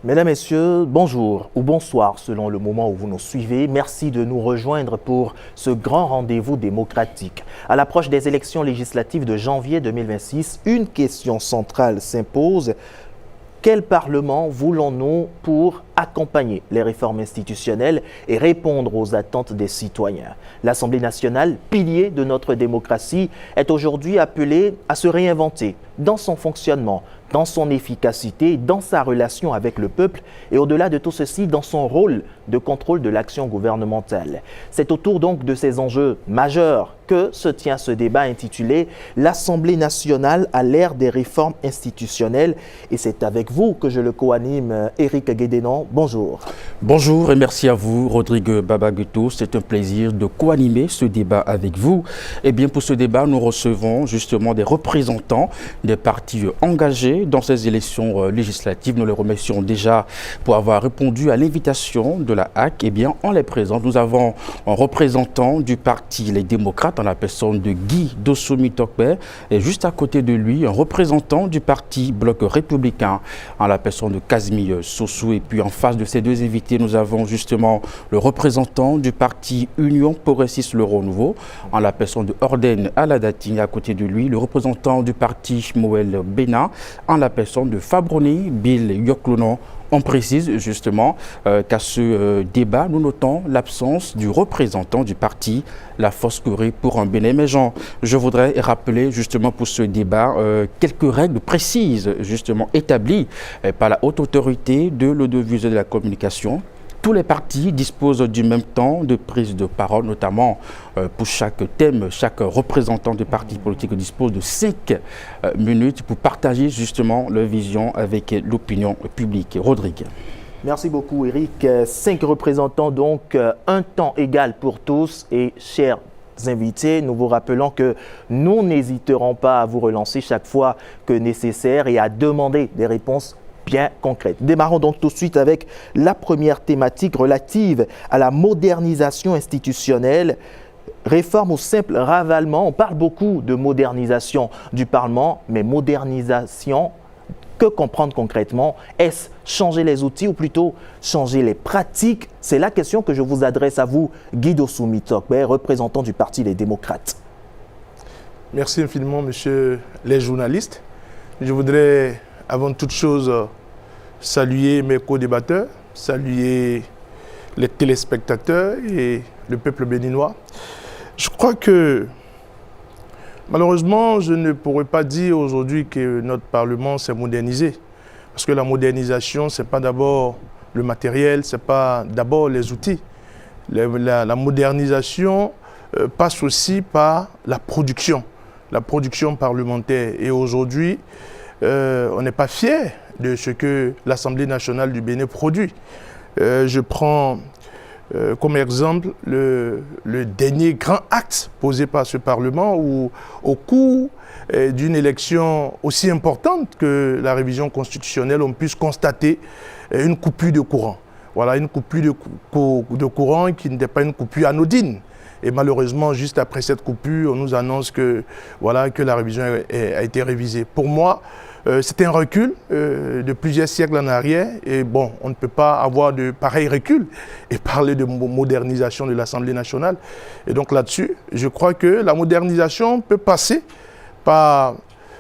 Mesdames, Messieurs, bonjour ou bonsoir selon le moment où vous nous suivez. Merci de nous rejoindre pour ce grand rendez-vous démocratique. À l'approche des élections législatives de janvier 2026, une question centrale s'impose. Quel Parlement voulons-nous pour accompagner les réformes institutionnelles et répondre aux attentes des citoyens? L'Assemblée nationale, pilier de notre démocratie, est aujourd'hui appelée à se réinventer dans son fonctionnement, dans son efficacité, dans sa relation avec le peuple et au-delà de tout ceci, dans son rôle de contrôle de l'action gouvernementale. C'est autour donc de ces enjeux majeurs que se tient ce débat intitulé « L'Assemblée nationale à l'ère des réformes institutionnelles » et c'est avec vous que je le co-anime, Éric Guédénon. Bonjour. Bonjour et merci à vous, Rodrigue Babaguto. C'est un plaisir de co-animer ce débat avec vous. Et bien pour ce débat, nous recevons justement des représentants des partis engagés dans ces élections législatives. Nous les remercions déjà pour avoir répondu à l'invitation de la HAC. Et bien, on les présente. Nous avons un représentant du parti Les Démocrates en la personne de Guy Dossoumi Tokbe et juste à côté de lui, un représentant du parti Bloc républicain en la personne de Casimir Sossou. Et puis en face de ces deux invités, nous avons justement le représentant du parti Union Progressiste Le Renouveau en la personne de Orden Aladati. À côté de lui, le représentant du parti Moël Bénin en la personne de Fabroni Bill Yoklonon. On précise justement qu'à ce débat, nous notons l'absence du représentant du parti La Force Corée pour un Bénin émergent. Je voudrais rappeler justement pour ce débat quelques règles précises justement établies par la haute autorité de l'audiovisuel et de la communication. Tous les partis disposent du même temps de prise de parole, notamment pour chaque thème. Chaque représentant du parti politique dispose de 5 minutes pour partager justement leur vision avec l'opinion publique. Rodrigue. Merci beaucoup, Éric. 5 représentants, donc un temps égal pour tous. Et chers invités, nous vous rappelons que nous n'hésiterons pas à vous relancer chaque fois que nécessaire et à demander des réponses bien concrète. Démarrons donc tout de suite avec la première thématique relative à la modernisation institutionnelle. Réforme ou simple ravalement, on parle beaucoup de modernisation du Parlement, mais modernisation, que comprendre concrètement? Est-ce changer les outils ou plutôt changer les pratiques? C'est la question que je vous adresse à vous, Guy Dossoumi Tokbe, représentant du Parti Les Démocrates. Merci infiniment, messieurs les journalistes. Je voudrais avant toute chose, saluer mes co-débatteurs, saluer les téléspectateurs et le peuple béninois. Je crois que, malheureusement, je ne pourrais pas dire aujourd'hui que notre Parlement s'est modernisé. Parce que la modernisation, ce n'est pas d'abord le matériel, ce n'est pas d'abord les outils. La modernisation passe aussi par la production parlementaire. Et aujourd'hui, on n'est pas fier de ce que l'Assemblée nationale du Bénin produit. Je prends comme exemple le dernier grand acte posé par ce Parlement où, au cours d'une élection aussi importante que la révision constitutionnelle, on puisse constater une coupure de courant. Voilà, une coupure de courant qui n'était pas une coupure anodine. Et malheureusement, juste après cette coupure, on nous annonce que, voilà, que la révision a été révisée. Pour moi, c'est un recul de plusieurs siècles en arrière. Et bon, on ne peut pas avoir de pareil recul et parler de modernisation de l'Assemblée nationale. Et donc là-dessus, je crois que la modernisation peut passer par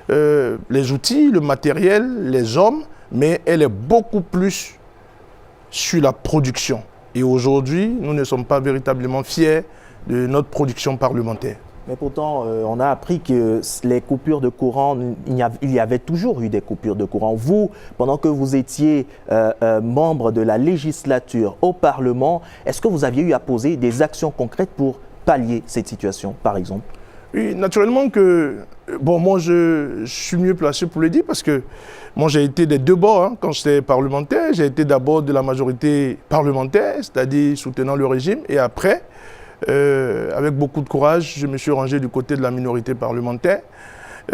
les outils, le matériel, les hommes, mais elle est beaucoup plus sur la production. Et aujourd'hui, nous ne sommes pas véritablement fiers de notre production parlementaire. Mais pourtant, on a appris que les coupures de courant, il y avait toujours eu des coupures de courant. Vous, pendant que vous étiez membre de la législature au Parlement, est-ce que vous aviez eu à poser des actions concrètes pour pallier cette situation, par exemple? Oui, naturellement que, bon, moi je suis mieux placé pour le dire parce que moi j'ai été des deux bords hein, quand j'étais parlementaire. J'ai été d'abord de la majorité parlementaire, c'est-à-dire soutenant le régime, et après, avec beaucoup de courage, je me suis rangé du côté de la minorité parlementaire.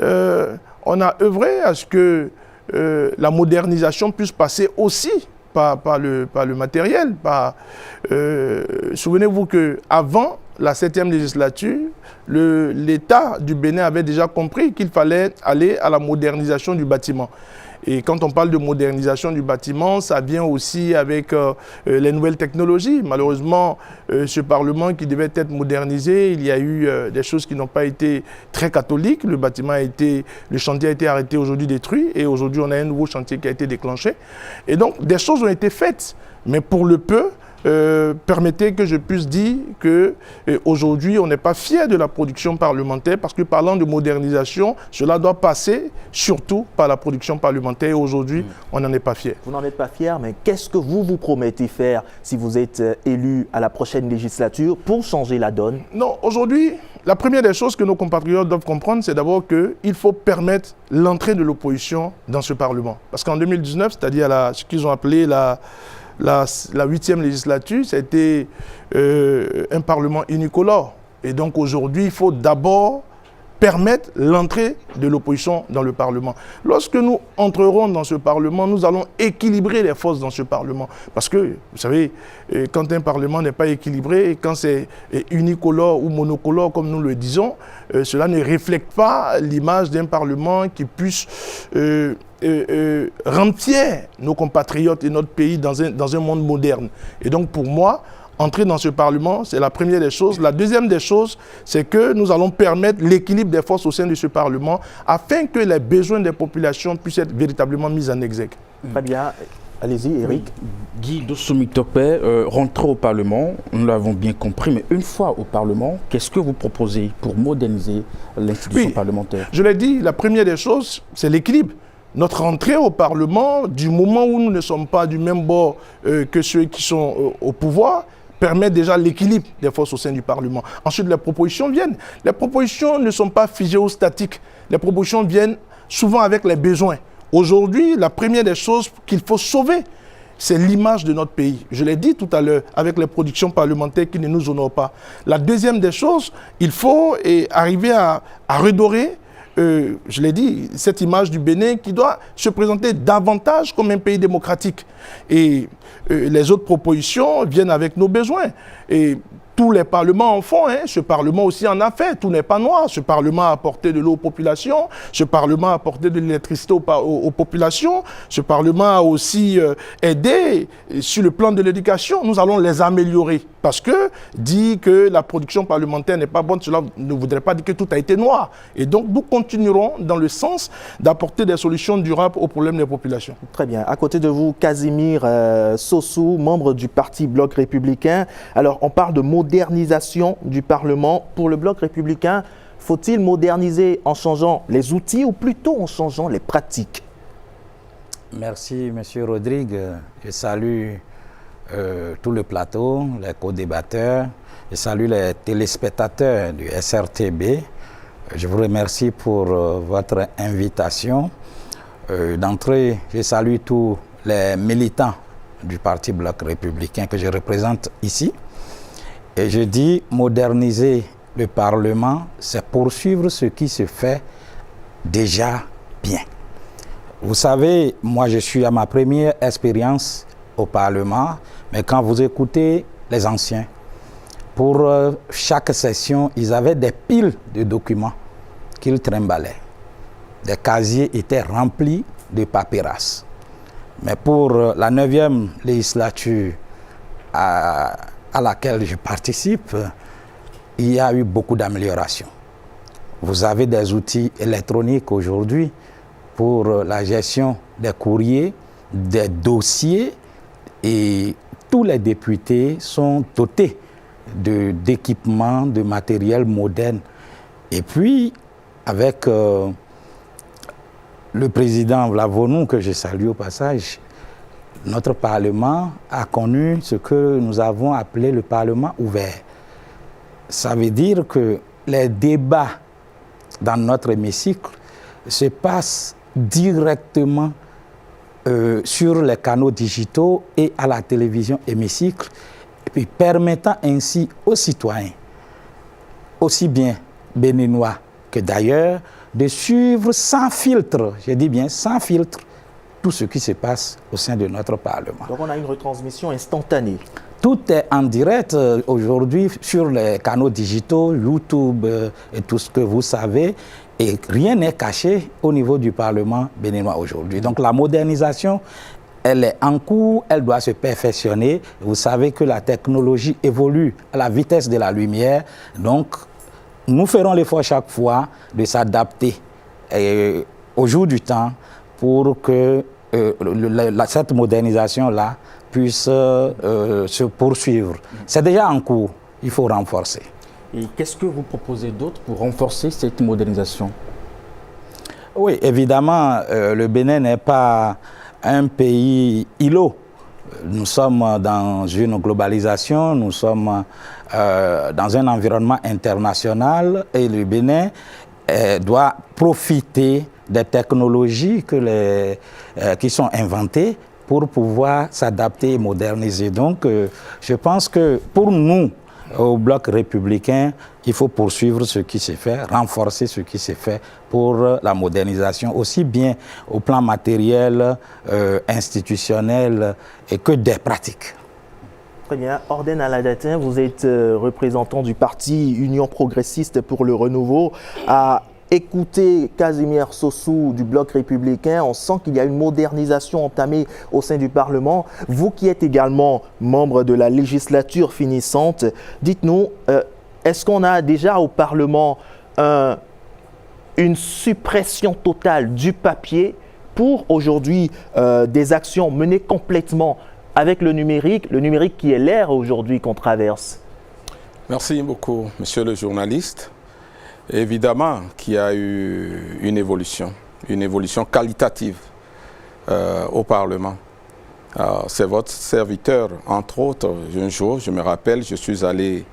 On a œuvré à ce que la modernisation puisse passer aussi par le matériel. Souvenez-vous qu'avant la 7e législature, l'État du Bénin avait déjà compris qu'il fallait aller à la modernisation du bâtiment. Et quand on parle de modernisation du bâtiment, ça vient aussi avec les nouvelles technologies. Malheureusement, ce Parlement qui devait être modernisé, il y a eu des choses qui n'ont pas été très catholiques. Le chantier a été arrêté, aujourd'hui détruit, et aujourd'hui on a un nouveau chantier qui a été déclenché. Et donc des choses ont été faites, mais pour le peu, permettez que je puisse dire qu'aujourd'hui, on n'est pas fier de la production parlementaire parce que parlant de modernisation, cela doit passer surtout par la production parlementaire et aujourd'hui, on n'en est pas fier. Vous n'en êtes pas fier, mais qu'est-ce que vous promettez faire si vous êtes élu à la prochaine législature pour changer la donne? Non, aujourd'hui, la première des choses que nos compatriotes doivent comprendre, c'est d'abord qu'il faut permettre l'entrée de l'opposition dans ce Parlement. Parce qu'en 2019, c'est-à-dire ce qu'ils ont appelé la 8e législature, c'était un Parlement unicolore. Et donc aujourd'hui, il faut d'abord permettre l'entrée de l'opposition dans le Parlement. Lorsque nous entrerons dans ce Parlement, nous allons équilibrer les forces dans ce Parlement. Parce que, vous savez, quand un Parlement n'est pas équilibré, et quand c'est unicolore ou monocolore, comme nous le disons, cela ne reflète pas l'image d'un Parlement qui puisse rendre fiers nos compatriotes et notre pays dans un monde moderne. Et donc pour moi, entrer dans ce Parlement, c'est la première des choses. La deuxième des choses, c'est que nous allons permettre l'équilibre des forces au sein de ce Parlement afin que les besoins des populations puissent être véritablement mis en exergue. Très bien. Allez-y, Eric. Guy Dossou-Mitopé, rentrer au Parlement, nous l'avons bien compris, mais une fois au Parlement, qu'est-ce que vous proposez pour moderniser l'institution parlementaire? Je l'ai dit, la première des choses, c'est l'équilibre. Notre entrée au Parlement, du moment où nous ne sommes pas du même bord que ceux qui sont au pouvoir, permet déjà l'équilibre des forces au sein du Parlement. Ensuite, les propositions viennent. Les propositions ne sont pas figées ou statiques. Les propositions viennent souvent avec les besoins. Aujourd'hui, la première des choses qu'il faut sauver, c'est l'image de notre pays. Je l'ai dit tout à l'heure, avec les productions parlementaires qui ne nous honorent pas. La deuxième des choses, il faut arriver à redorer, je l'ai dit, cette image du Bénin qui doit se présenter davantage comme un pays démocratique. Et les autres propositions viennent avec nos besoins. Et tous les parlements en font, ce Parlement aussi en a fait, tout n'est pas noir. Ce Parlement a apporté de l'eau aux populations, ce Parlement a apporté de l'électricité aux populations, ce Parlement a aussi aidé sur le plan de l'éducation. Nous allons les améliorer parce que dire que la production parlementaire n'est pas bonne, cela ne voudrait pas dire que tout a été noir. Et donc nous continuerons dans le sens d'apporter des solutions durables aux problèmes des populations. Très bien. À côté de vous, Casimir Sossou, membre du Parti Bloc républicain. Alors on parle de modernisation du Parlement. Pour le Bloc républicain, faut-il moderniser en changeant les outils ou plutôt en changeant les pratiques? Merci, M. Rodrigue. Je salue tout le plateau, les co-débatteurs. Je salue les téléspectateurs du SRTB. Je vous remercie pour votre invitation. D'entrée, je salue tous les militants du Parti Bloc républicain que je représente ici. Et je dis moderniser le Parlement, c'est poursuivre ce qui se fait déjà bien. Vous savez, moi je suis à ma première expérience au Parlement, mais quand vous écoutez les anciens, pour chaque session, ils avaient des piles de documents qu'ils trimbalaient. Des casiers étaient remplis de paperasses. Mais pour la 9e législature à laquelle je participe, il y a eu beaucoup d'améliorations. Vous avez des outils électroniques aujourd'hui pour la gestion des courriers, des dossiers, et tous les députés sont dotés d'équipements, de matériel moderne. Et puis, avec le président Vlavonou, que je salue au passage, notre Parlement a connu ce que nous avons appelé le Parlement ouvert. Ça veut dire que les débats dans notre hémicycle se passent directement sur les canaux digitaux et à la télévision hémicycle, et puis permettant ainsi aux citoyens, aussi bien béninois que d'ailleurs, de suivre sans filtre, je dis bien sans filtre, tout ce qui se passe au sein de notre Parlement. Donc on a une retransmission instantanée. Tout est en direct aujourd'hui sur les canaux digitaux, YouTube et tout ce que vous savez. Et rien n'est caché au niveau du Parlement béninois aujourd'hui. Donc la modernisation, elle est en cours, elle doit se perfectionner. Vous savez que la technologie évolue à la vitesse de la lumière. Donc, nous ferons l'effort chaque fois de s'adapter au jour du temps pour que cette modernisation-là puisse se poursuivre. C'est déjà en cours, il faut renforcer. Et qu'est-ce que vous proposez d'autre pour renforcer cette modernisation? Oui, évidemment, le Bénin n'est pas un pays îlot. Nous sommes dans une globalisation, nous sommes dans un environnement international et le Bénin doit profiter des technologies qui sont inventées pour pouvoir s'adapter et moderniser. Donc, je pense que pour nous, au bloc républicain, il faut poursuivre ce qui s'est fait, renforcer ce qui s'est fait pour la modernisation, aussi bien au plan matériel, institutionnel et que des pratiques. Très bien. Orden Aladatin, vous êtes représentant du parti Union progressiste pour le renouveau. À écouter Casimir Sossou du bloc républicain, on sent qu'il y a une modernisation entamée au sein du Parlement. Vous qui êtes également membre de la législature finissante, dites-nous, est-ce qu'on a déjà au Parlement une suppression totale du papier pour aujourd'hui des actions menées complètement avec le numérique qui est l'ère aujourd'hui qu'on traverse? Merci beaucoup, monsieur le journaliste. Évidemment qu'il y a eu une évolution qualitative au Parlement. C'est votre serviteur, entre autres, un jour, je me rappelle, je suis allé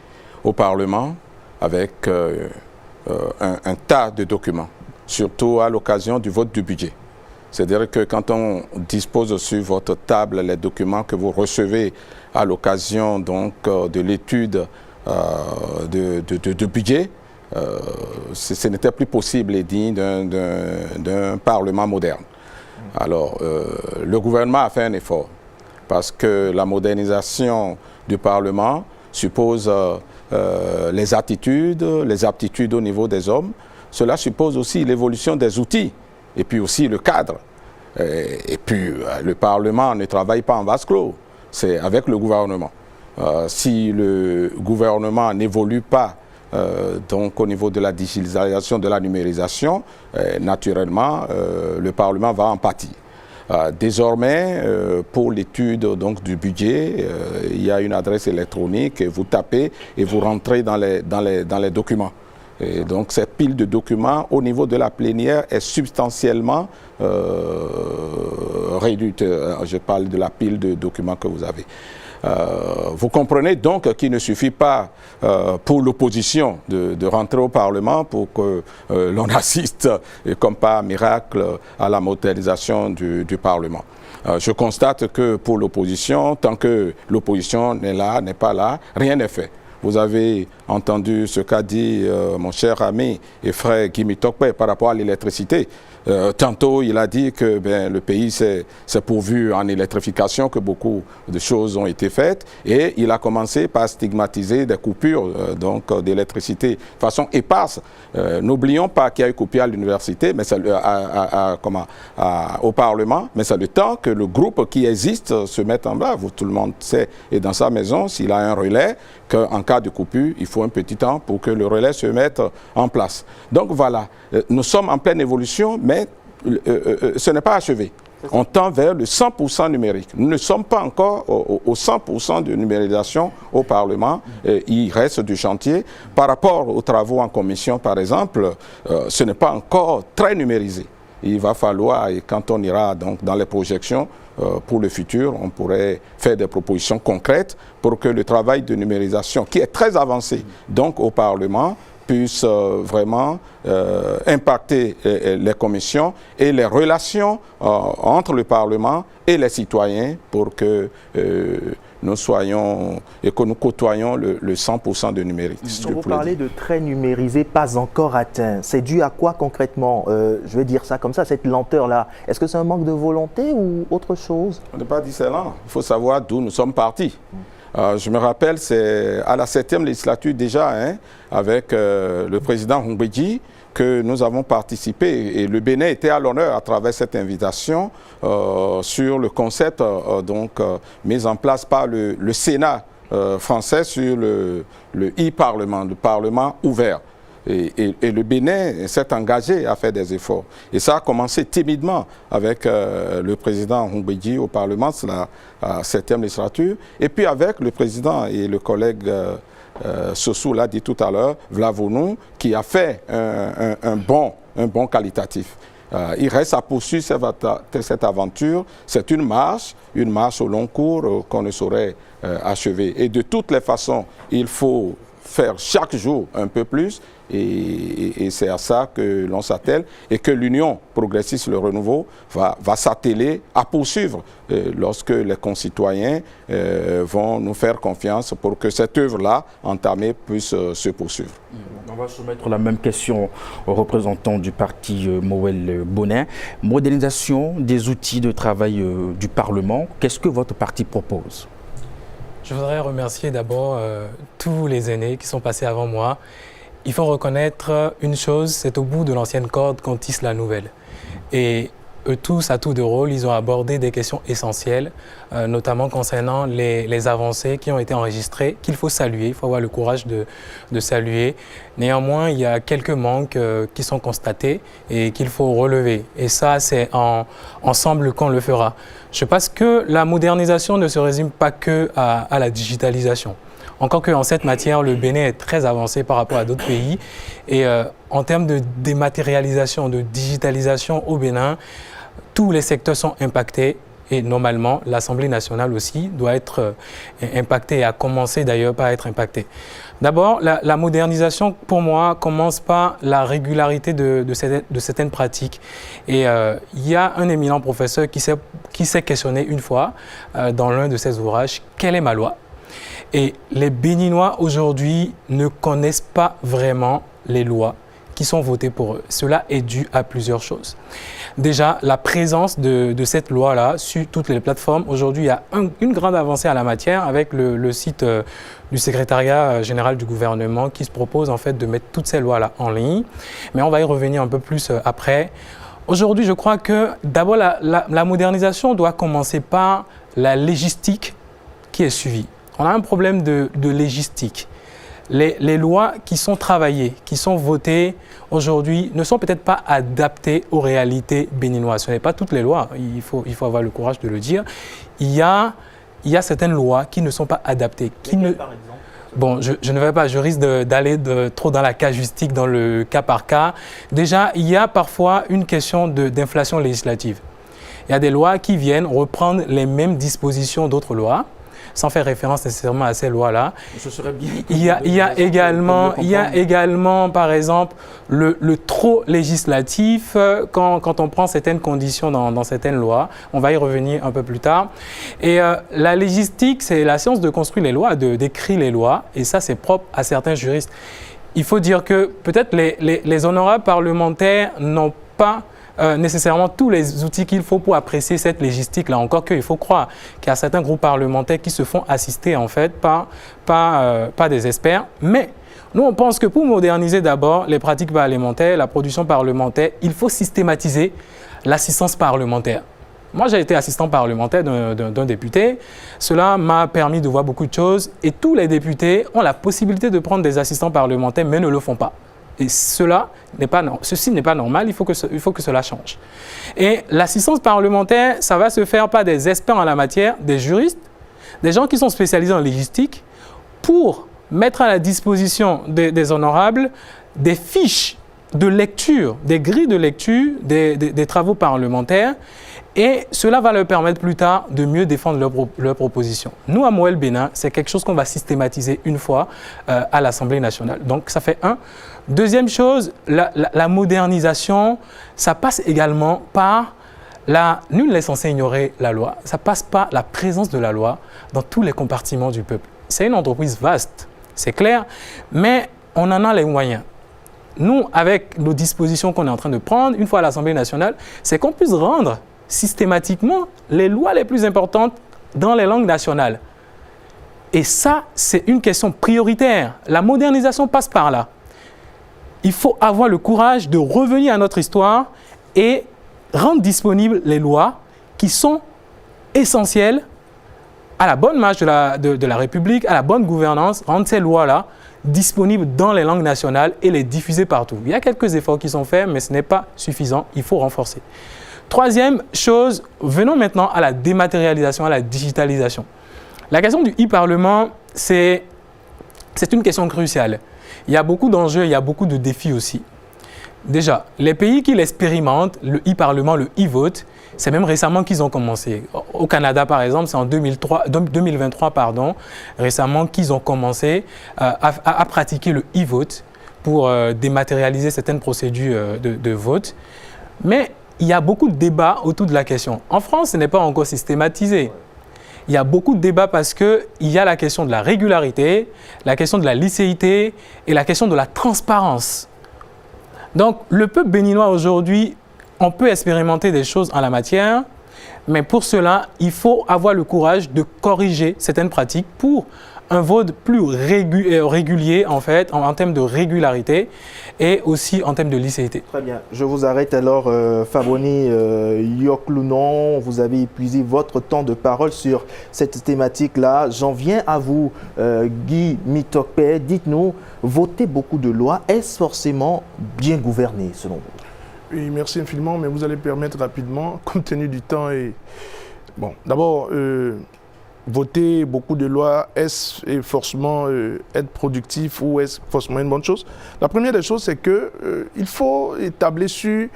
au Parlement avec un tas de documents, surtout à l'occasion du vote du budget. C'est-à-dire que quand on dispose sur votre table les documents que vous recevez à l'occasion donc de l'étude de budget, ce n'était plus possible et digne d'un Parlement moderne. Alors, le gouvernement a fait un effort parce que la modernisation du Parlement suppose les aptitudes au niveau des hommes. Cela suppose aussi l'évolution des outils et puis aussi le cadre. Et puis, le Parlement ne travaille pas en vase clos, c'est avec le gouvernement. Si le gouvernement n'évolue pas donc au niveau de la digitalisation, de la numérisation, naturellement, le Parlement va en pâtir. Désormais, pour l'étude donc du budget, il y a une adresse électronique, et vous tapez et vous rentrez dans les documents. Et donc cette pile de documents au niveau de la plénière est substantiellement réduite. Je parle de la pile de documents que vous avez. Vous comprenez donc qu'il ne suffit pas pour l'opposition de rentrer au Parlement pour que l'on assiste, comme par miracle, à la modernisation du Parlement. Je constate que pour l'opposition, tant que l'opposition n'est pas là, rien n'est fait. Vous avez entendu ce qu'a dit mon cher ami et frère Guimi Tokpe par rapport à l'électricité. Tantôt, il a dit que le pays s'est pourvu en électrification, que beaucoup de choses ont été faites. Et il a commencé par stigmatiser des coupures d'électricité de façon éparse. N'oublions pas qu'il y a eu coupure à l'université, mais au Parlement, mais c'est le temps que le groupe qui existe se mette en bas. Tout le monde sait, et dans sa maison, s'il a un relais, qu'en cas de coupure, il faut un petit temps pour que le relais se mette en place. Donc voilà, nous sommes en pleine évolution, mais ce n'est pas achevé. On tend vers le 100% numérique. Nous ne sommes pas encore au 100% de numérisation au Parlement. Il reste du chantier. Par rapport aux travaux en commission, par exemple, ce n'est pas encore très numérisé. Il va falloir, et quand on ira donc dans les projections pour le futur, on pourrait faire des propositions concrètes pour que le travail de numérisation, qui est très avancé donc au Parlement, puisse vraiment impacter les commissions et les relations entre le Parlement et les citoyens pour que nous soyons et que nous côtoyons le 100% de numérique. Donc vous parlez de très numérisé, pas encore atteint. C'est dû à quoi concrètement? Je vais dire ça comme ça, cette lenteur-là. Est-ce que c'est un manque de volonté ou autre chose? On n'est pas dit c'est lent. Il faut savoir d'où nous sommes partis. Je me rappelle, c'est à la 7e législature déjà, avec le président Humbedji, que nous avons participé, et le Bénin était à l'honneur à travers cette invitation sur le concept mis en place par le Sénat français sur le e-Parlement, le Parlement ouvert. Et le Bénin s'est engagé à faire des efforts. Et ça a commencé timidement avec le président Humbedji au Parlement, c'est la 7e législature, et puis avec le président et le collègue Sossou l'a dit tout à l'heure, Vlavonou, qui a fait un bond qualitatif. Il reste à poursuivre cette aventure. C'est une marche au long cours qu'on ne saurait achever. Et de toutes les façons, il faut faire chaque jour un peu plus, et c'est à ça que l'on s'attelle, et que l'Union progressiste, le renouveau, va s'atteler à poursuivre lorsque les concitoyens vont nous faire confiance pour que cette œuvre-là, entamée, puisse se poursuivre. On va soumettre la même question aux représentants du parti Moël Bonin. Modernisation des outils de travail du Parlement, qu'est-ce que votre parti propose ? Je voudrais remercier d'abord tous les aînés qui sont passés avant moi. Il faut reconnaître une chose, c'est au bout de l'ancienne corde qu'on tisse la nouvelle. Et eux tous, à tour de rôle, ils ont abordé des questions essentielles, notamment concernant les avancées qui ont été enregistrées, qu'il faut saluer, il faut avoir le courage de saluer. Néanmoins, il y a quelques manques qui sont constatés et qu'il faut relever. Et ça, c'est ensemble qu'on le fera. Je pense que la modernisation ne se résume pas que à la digitalisation. Encore qu'en cette matière, le Bénin est très avancé par rapport à d'autres pays. Et en termes de dématérialisation, de digitalisation au Bénin, tous les secteurs sont impactés. Et normalement, l'Assemblée nationale aussi doit être impactée et a commencé d'ailleurs par être impactée. D'abord, la modernisation, pour moi, commence par la régularité de certaines pratiques. Et il y a un éminent professeur qui s'est questionné une fois dans l'un de ses ouvrages, « Quelle est ma loi ?» Et les Béninois aujourd'hui ne connaissent pas vraiment les lois qui sont votées pour eux. Cela est dû à plusieurs choses. Déjà, la présence de cette loi-là sur toutes les plateformes. Aujourd'hui, il y a une grande avancée à la matière avec le site du secrétariat général du gouvernement qui se propose en fait de mettre toutes ces lois-là en ligne. Mais on va y revenir un peu plus après. Aujourd'hui, je crois que d'abord, la modernisation doit commencer par la légistique qui est suivie. On a un problème de légistique. Les lois qui sont travaillées, qui sont votées aujourd'hui, ne sont peut-être pas adaptées aux réalités béninoises. Ce n'est pas toutes les lois, il faut avoir le courage de le dire. Il y a certaines lois qui ne sont pas adaptées. Par exemple ? Bon, je ne vais pas, je risque d'aller trop dans la casuistique, dans le cas par cas. Déjà, il y a parfois une question d'inflation législative. Il y a des lois qui viennent reprendre les mêmes dispositions d'autres lois, sans faire référence nécessairement à ces lois-là. Ce serait bien. Il y a également, par exemple, le trop législatif quand on prend certaines conditions dans certaines lois. On va y revenir un peu plus tard. Et la légistique, c'est la science de construire les lois, d'écrire les lois. Et ça, c'est propre à certains juristes. Il faut dire que peut-être les honorables parlementaires n'ont pas nécessairement tous les outils qu'il faut pour apprécier cette légistique-là. Encore qu'il faut croire qu'il y a certains groupes parlementaires qui se font assister en fait par des experts. Mais nous, on pense que pour moderniser d'abord les pratiques parlementaires, la production parlementaire, il faut systématiser l'assistance parlementaire. Moi, j'ai été assistant parlementaire d'un député. Cela m'a permis de voir beaucoup de choses. Et tous les députés ont la possibilité de prendre des assistants parlementaires, mais ne le font pas. Et ceci n'est pas normal, il faut que cela change. Et l'assistance parlementaire, ça va se faire par des experts en la matière, des juristes, des gens qui sont spécialisés en légistique, pour mettre à la disposition des honorables des fiches de lecture, des grilles de lecture des travaux parlementaires, et cela va leur permettre plus tard de mieux défendre leurs propositions. Nous, à Moël Bénin, c'est quelque chose qu'on va systématiser une fois à l'Assemblée nationale. Donc, ça fait un. Deuxième chose, la modernisation, ça passe également par nul n'est censé ignorer la loi. Ça passe par la présence de la loi dans tous les compartiments du peuple. C'est une entreprise vaste, c'est clair, mais on en a les moyens. Nous, avec nos dispositions qu'on est en train de prendre, une fois à l'Assemblée nationale, c'est qu'on puisse rendre systématiquement les lois les plus importantes dans les langues nationales. Et ça, c'est une question prioritaire. La modernisation passe par là. il faut avoir le courage de revenir à notre histoire et rendre disponibles les lois qui sont essentielles à la bonne marche de la République, à la bonne gouvernance, rendre ces lois-là disponibles dans les langues nationales et les diffuser partout. Il y a quelques efforts qui sont faits, mais ce n'est pas suffisant, il faut renforcer. Troisième chose, venons maintenant à la dématérialisation, à la digitalisation. La question du e-parlement, c'est une question cruciale. Il y a beaucoup d'enjeux, il y a beaucoup de défis aussi. Déjà, les pays qui l'expérimentent, le e-parlement, le e-vote, c'est même récemment qu'ils ont commencé. Au Canada, par exemple, c'est en 2023, récemment qu'ils ont commencé à pratiquer le e-vote pour dématérialiser certaines procédures de vote. Mais il y a beaucoup de débats autour de la question. En France, ce n'est pas encore systématisé. Il y a beaucoup de débats parce qu'il y a la question de la régularité, la question de la licéité et la question de la transparence. Donc, le peuple béninois aujourd'hui, on peut expérimenter des choses en la matière, mais pour cela, il faut avoir le courage de corriger certaines pratiques pour un vote plus régulier, en fait, en termes de régularité et aussi en termes de licéité. Très bien. Je vous arrête alors, Faboni Yoklounon. Vous avez épuisé votre temps de parole sur cette thématique-là. J'en viens à vous, Guy Mitokpe. Dites-nous, voter beaucoup de lois, est-ce forcément bien gouverné, selon vous? Oui, merci infiniment, mais vous allez permettre rapidement, compte tenu du temps. Bon, d'abord, voter beaucoup de lois, est-ce forcément être productif ou est-ce forcément une bonne chose? La première des choses, c'est qu'il faut établir sur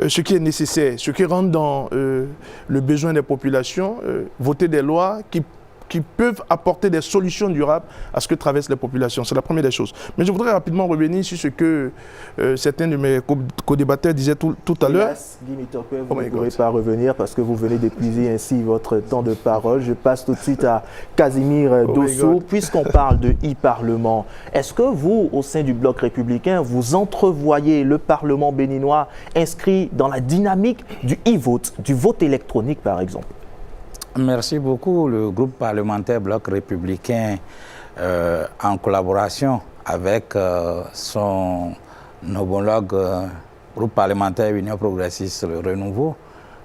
ce qui est nécessaire, ce qui rentre dans le besoin des populations, voter des lois qui peuvent apporter des solutions durables à ce que traversent les populations. C'est la première des choses. Mais je voudrais rapidement revenir sur ce que certains de mes co-débatteurs disaient tout à l'heure. Guy Mitokpe, vous ne pourrez pas revenir parce que vous venez d'épuiser ainsi votre temps de parole. Je passe tout de suite à Casimir Dosso. Puisqu'on parle de e-parlement, est-ce que vous, au sein du Bloc républicain, vous entrevoyez le Parlement béninois inscrit dans la dynamique du e-vote, du vote électronique par exemple? Merci beaucoup. Le groupe parlementaire Bloc républicain, en collaboration avec son homologue groupe parlementaire Union progressiste Le Renouveau,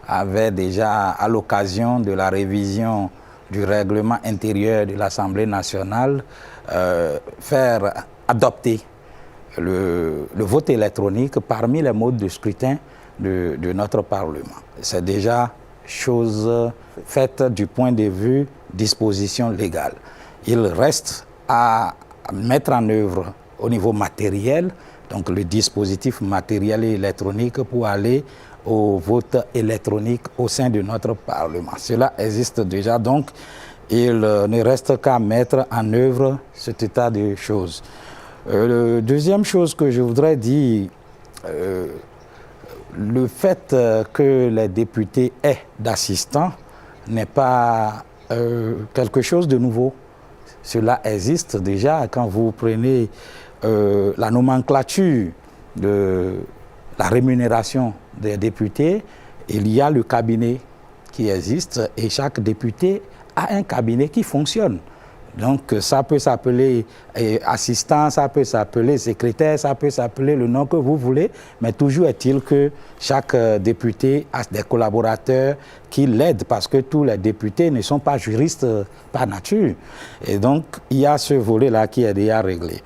avait déjà, à l'occasion de la révision du règlement intérieur de l'Assemblée nationale, faire adopter le vote électronique parmi les modes de scrutin de notre Parlement. C'est déjà chose faite du point de vue disposition légale. Il reste à mettre en œuvre au niveau matériel, donc le dispositif matériel et électronique pour aller au vote électronique au sein de notre Parlement. Cela existe déjà, donc il ne reste qu'à mettre en œuvre cet état de choses. Deuxième chose que je voudrais dire, le fait que les députés aient d'assistants n'est pas quelque chose de nouveau. Cela existe déjà quand vous prenez la nomenclature de la rémunération des députés. Il y a le cabinet qui existe et chaque député a un cabinet qui fonctionne. Donc ça peut s'appeler assistant, ça peut s'appeler secrétaire, ça peut s'appeler le nom que vous voulez, mais toujours est-il que chaque député a des collaborateurs qui l'aident parce que tous les députés ne sont pas juristes par nature. Et donc il y a ce volet-là qui est déjà réglé.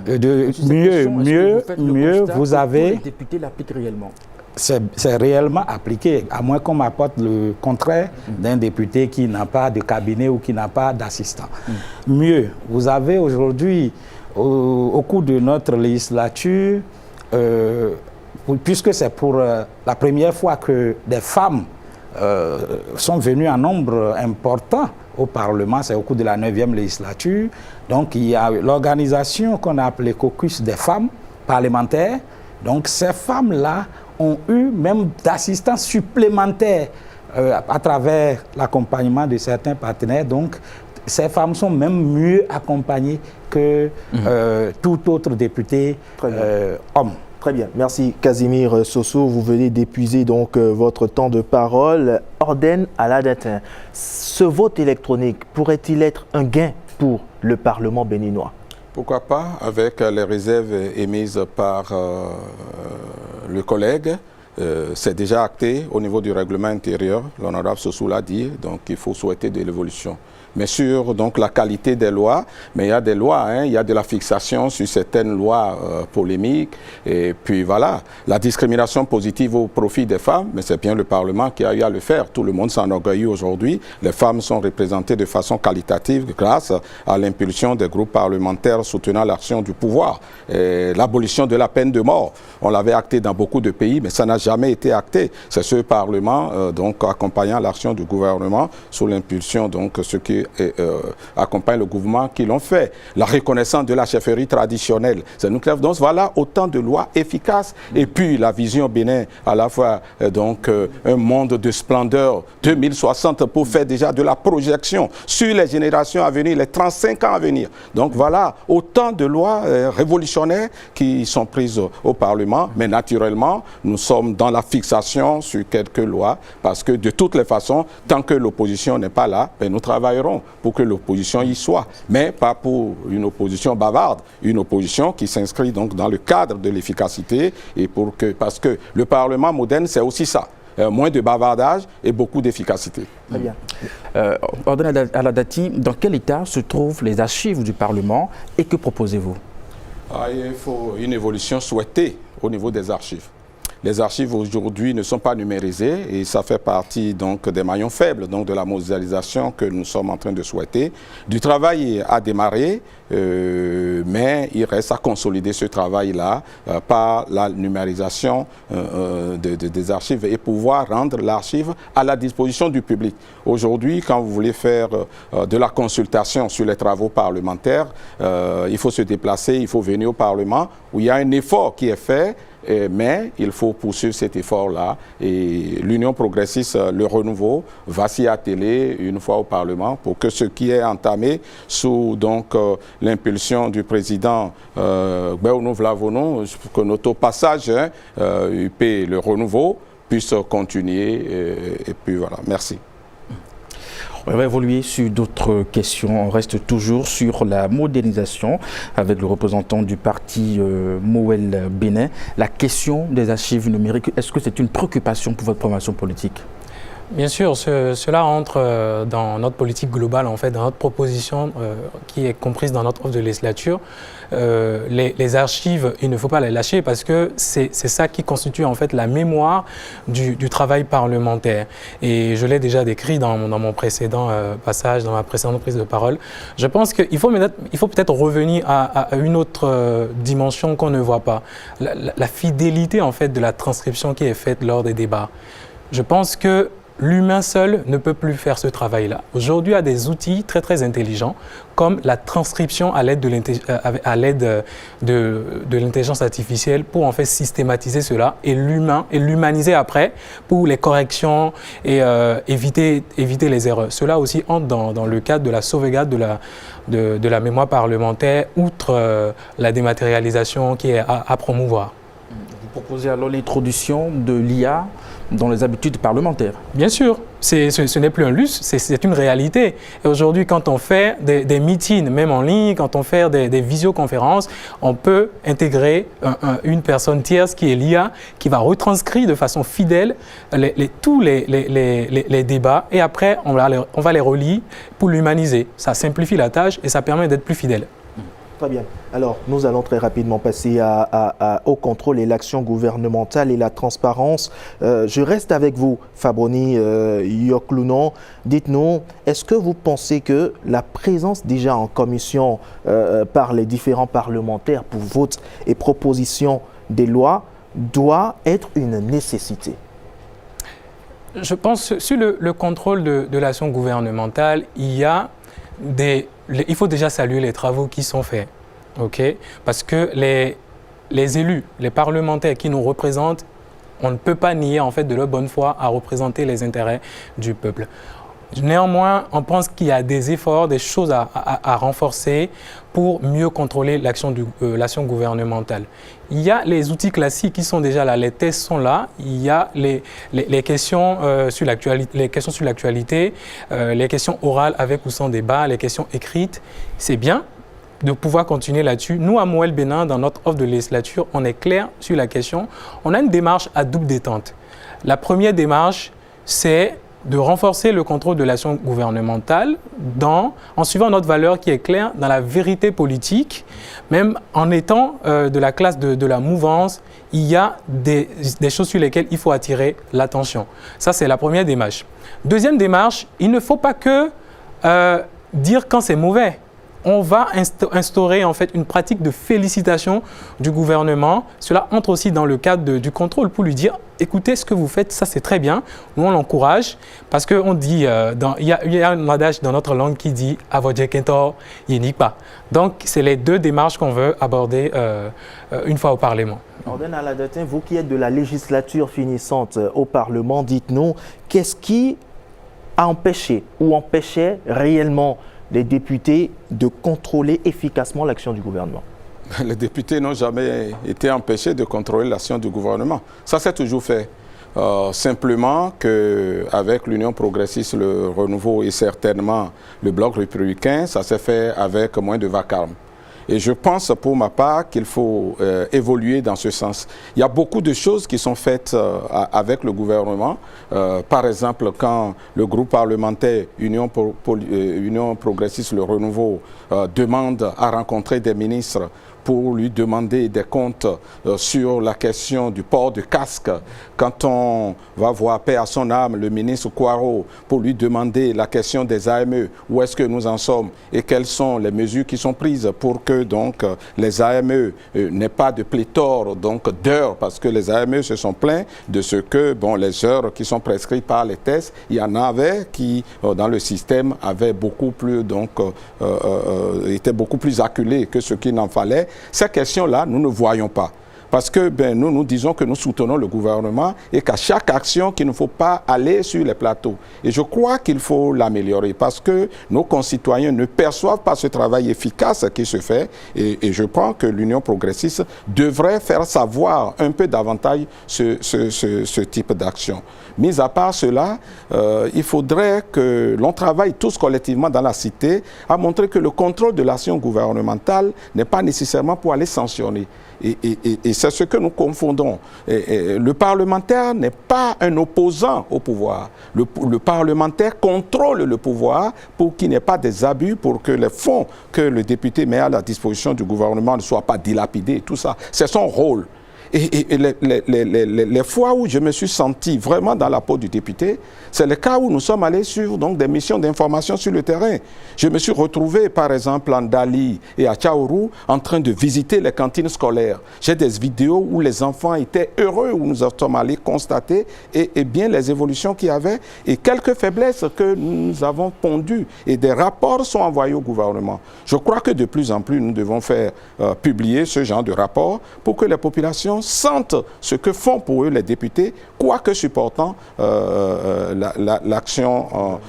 Mieux, vous avez... Les députés l'appliquent réellement. C'est réellement appliqué, à moins qu'on m'apporte le contraire d'un député qui n'a pas de cabinet ou qui n'a pas d'assistant. Mieux, vous avez aujourd'hui, au cours de notre législature, puisque c'est pour la première fois que des femmes sont venues en nombre important au Parlement, c'est au cours de la 9e législature, donc il y a l'organisation qu'on a appelée Caucus des femmes parlementaires. Donc ces femmes-là ont eu même d'assistants supplémentaires à travers l'accompagnement de certains partenaires. Donc, ces femmes sont même mieux accompagnées que tout autre député homme. Très bien. Merci Casimir Sosso. Vous venez d'épuiser donc votre temps de parole. Orden Aladatin, ce vote électronique pourrait-il être un gain pour le Parlement béninois? Pourquoi pas, avec les réserves émises par le collègue. C'est déjà acté au niveau du règlement intérieur, l'honorable Sossou l'a dit, donc il faut souhaiter de l'évolution. Mais sur donc, la qualité des lois, mais il y a des lois, hein, il y a de la fixation sur certaines lois polémiques. Et puis voilà, la discrimination positive au profit des femmes, mais c'est bien le Parlement qui a eu à le faire. Tout le monde s'enorgueillit aujourd'hui. Les femmes sont représentées de façon qualitative grâce à l'impulsion des groupes parlementaires soutenant l'action du pouvoir. L'abolition de la peine de mort, on l'avait acté dans beaucoup de pays, mais ça n'a jamais été acté. C'est ce Parlement donc accompagnant l'action du gouvernement sous l'impulsion donc ce qui accompagne le gouvernement qui l'ont fait. La reconnaissance de la chefferie traditionnelle, c'est nous. Donc voilà autant de lois efficaces. Et puis la vision Bénin, à la fois donc un monde de splendeur 2060 pour faire déjà de la projection sur les générations à venir, les 35 ans à venir. Donc voilà autant de lois révolutionnaires qui sont prises au Parlement. Mais naturellement, nous sommes dans la fixation sur quelques lois parce que de toutes les façons, tant que l'opposition n'est pas là, ben, nous travaillerons pour que l'opposition y soit, mais pas pour une opposition bavarde, une opposition qui s'inscrit donc dans le cadre de l'efficacité et parce que le Parlement moderne, c'est aussi ça. Moins de bavardage et beaucoup d'efficacité. Très bien. Ordonné Aladati, dans quel état se trouvent les archives du Parlement et que proposez-vous? Il faut une évolution souhaitée au niveau des archives. Les archives aujourd'hui ne sont pas numérisées et ça fait partie donc des maillons faibles donc de la mondialisation que nous sommes en train de souhaiter. Du travail a démarré, mais il reste à consolider ce travail-là par la numérisation des archives et pouvoir rendre l'archive à la disposition du public. Aujourd'hui, quand vous voulez faire de la consultation sur les travaux parlementaires, il faut se déplacer, il faut venir au Parlement où il y a un effort qui est fait. Mais il faut poursuivre cet effort-là et l'Union progressiste, le renouveau, va s'y atteler une fois au Parlement pour que ce qui est entamé sous donc l'impulsion du président Béounou Vlavonou, que notre passage UP, le renouveau, puisse continuer et puis voilà, merci. On va évoluer sur d'autres questions. On reste toujours sur la modernisation avec le représentant du parti Mouel Bénin. La question des archives numériques, est-ce que c'est une préoccupation pour votre formation politique? Bien sûr, cela entre dans notre politique globale, en fait, dans notre proposition qui est comprise dans notre offre de législature. Les archives, il ne faut pas les lâcher parce que c'est ça qui constitue en fait la mémoire du travail parlementaire. Et je l'ai déjà décrit dans mon précédent passage, dans ma précédente prise de parole. Je pense qu'il faut peut-être revenir à une autre dimension qu'on ne voit pas. La fidélité en fait de la transcription qui est faite lors des débats. Je pense que l'humain seul ne peut plus faire ce travail-là. Aujourd'hui, il y a des outils très très intelligents comme la transcription à l'aide de l'intelligence artificielle pour en fait systématiser cela et l'humaniser après pour les corrections et éviter les erreurs. Cela aussi entre dans le cadre de la sauvegarde de la mémoire parlementaire, outre la dématérialisation qui est à promouvoir. Vous proposez alors l'introduction de l'IA dans les habitudes parlementaires? Bien sûr, ce n'est plus un luxe, c'est une réalité. Et aujourd'hui, quand on fait des meetings, même en ligne, quand on fait des visioconférences, on peut intégrer une personne tierce qui est l'IA, qui va retranscrire de façon fidèle tous les débats et après, on va les relire pour l'humaniser. Ça simplifie la tâche et ça permet d'être plus fidèle. Très bien. Alors, nous allons très rapidement passer au contrôle et l'action gouvernementale et la transparence. Je reste avec vous, Fabroni Yoklounon. Dites-nous, est-ce que vous pensez que la présence déjà en commission par les différents parlementaires pour vote et proposition des lois doit être une nécessité? Je pense que sur le contrôle de l'action gouvernementale, il faut déjà saluer les travaux qui sont faits, parce que les élus, les parlementaires qui nous représentent, on ne peut pas nier en fait de leur bonne foi à représenter les intérêts du peuple. Néanmoins, on pense qu'il y a des efforts, des choses à renforcer pour mieux contrôler l'action gouvernementale. Il y a les outils classiques qui sont déjà là, les tests sont là, il y a les questions sur l'actualité, les questions orales avec ou sans débat, les questions écrites, c'est bien. de pouvoir continuer là-dessus. Nous, à Moël Bénin, dans notre offre de législature, on est clair sur la question. On a une démarche à double détente. La première démarche, c'est de renforcer le contrôle de l'action gouvernementale en suivant notre valeur qui est claire dans la vérité politique, même en étant de la classe de la mouvance, il y a des choses sur lesquelles il faut attirer l'attention. Ça, c'est la première démarche. Deuxième démarche, il ne faut pas que dire quand c'est mauvais. On va instaurer en fait une pratique de félicitation du gouvernement. Cela entre aussi dans le cadre du contrôle pour lui dire « Écoutez, ce que vous faites, ça c'est très bien. » Nous, on l'encourage parce qu'on dit, il y a un adage dans notre langue qui dit « Avodjekento, pas ». Donc, c'est les deux démarches qu'on veut aborder une fois au Parlement. Orden Aladatin, vous qui êtes de la législature finissante au Parlement, dites-nous, qu'est-ce qui a empêché ou empêchait réellement les députés de contrôler efficacement l'action du gouvernement? Les députés n'ont jamais été empêchés de contrôler l'action du gouvernement. Ça s'est toujours fait. Simplement qu'avec l'Union progressiste, le renouveau et certainement le Bloc républicain, ça s'est fait avec moins de vacarme. Et je pense pour ma part qu'il faut évoluer dans ce sens. Il y a beaucoup de choses qui sont faites avec le gouvernement. Par exemple, quand le groupe parlementaire Union progressiste, le renouveau, demande à rencontrer des ministres pour lui demander des comptes sur la question du port de casque. Quand on va voir, paix à son âme, le ministre Kouaro pour lui demander la question des AME, où est-ce que nous en sommes et quelles sont les mesures qui sont prises pour que donc les AME n'aient pas de pléthore d'heures, parce que les AME se sont plaints de ce que les heures qui sont prescrites par les tests, il y en avait qui dans le système avaient beaucoup plus étaient beaucoup plus acculés que ce qu'il n'en fallait. Ces questions-là, nous ne voyons pas. Parce que nous disons que nous soutenons le gouvernement et qu'à chaque action, qu'il ne faut pas aller sur les plateaux. Et je crois qu'il faut l'améliorer parce que nos concitoyens ne perçoivent pas ce travail efficace qui se fait. Et je pense que l'Union progressiste devrait faire savoir un peu davantage ce type d'action. Mis à part cela, il faudrait que l'on travaille tous collectivement dans la cité à montrer que le contrôle de l'action gouvernementale n'est pas nécessairement pour aller sanctionner. Et c'est ce que nous confondons. Le parlementaire n'est pas un opposant au pouvoir. Le parlementaire contrôle le pouvoir pour qu'il n'y ait pas des abus, pour que les fonds que le député met à la disposition du gouvernement ne soient pas dilapidés. Tout ça, c'est son rôle. Et les fois où je me suis senti vraiment dans la peau du député, c'est le cas où nous sommes allés sur des missions d'information sur le terrain. Je me suis retrouvé, par exemple, en Dali et à Tchaourou, en train de visiter les cantines scolaires. J'ai des vidéos où les enfants étaient heureux, où nous sommes allés constater et bien les évolutions qu'il y avait et quelques faiblesses que nous avons pondues. Et des rapports sont envoyés au gouvernement. Je crois que de plus en plus, nous devons faire publier ce genre de rapports pour que les populations sentent ce que font pour eux les députés, quoique supportant l'action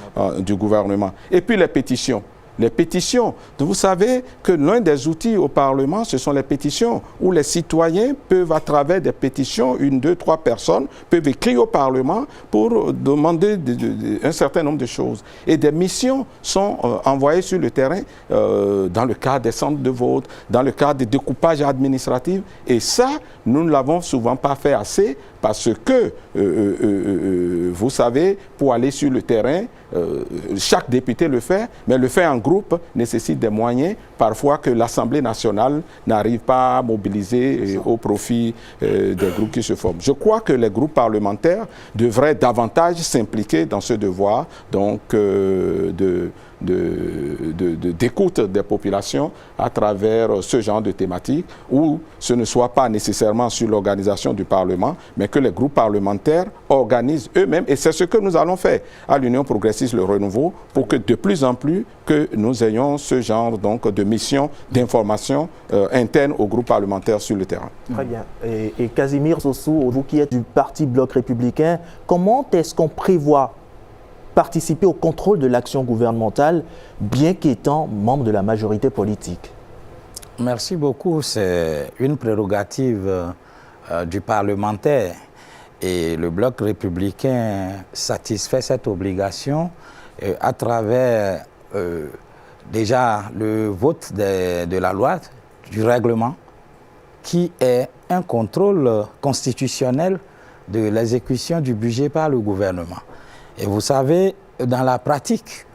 du gouvernement. Et puis les pétitions. Les pétitions, vous savez que l'un des outils au Parlement, ce sont les pétitions, où les citoyens peuvent, à travers des pétitions, 1, 2, 3 personnes, peuvent écrire au Parlement pour demander un certain nombre de choses. Et des missions sont envoyées sur le terrain dans le cadre des centres de vote, dans le cadre des découpages administratifs. Et ça, nous ne l'avons souvent pas fait assez parce que, vous savez, pour aller sur le terrain, chaque député le fait, mais le fait en groupe nécessite des moyens, parfois que l'Assemblée nationale n'arrive pas à mobiliser au profit des groupes qui se forment. Je crois que les groupes parlementaires devraient davantage s'impliquer dans ce devoir, donc d'écoute des populations à travers ce genre de thématiques où ce ne soit pas nécessairement sur l'organisation du Parlement, mais que les groupes parlementaires organisent eux-mêmes. Et c'est ce que nous allons faire à l'Union progressiste, le renouveau, pour que de plus en plus que nous ayons ce genre de mission d'information interne aux groupes parlementaires sur le terrain. Très bien. Et Casimir Sossou, vous qui êtes du Parti Bloc républicain, comment est-ce qu'on prévoit participer au contrôle de l'action gouvernementale, bien qu'étant membre de la majorité politique? Merci beaucoup. C'est une prérogative du parlementaire. Et le Bloc républicain satisfait cette obligation à travers déjà le vote de la loi, du règlement, qui est un contrôle constitutionnel de l'exécution du budget par le gouvernement. Et vous savez, dans la pratique,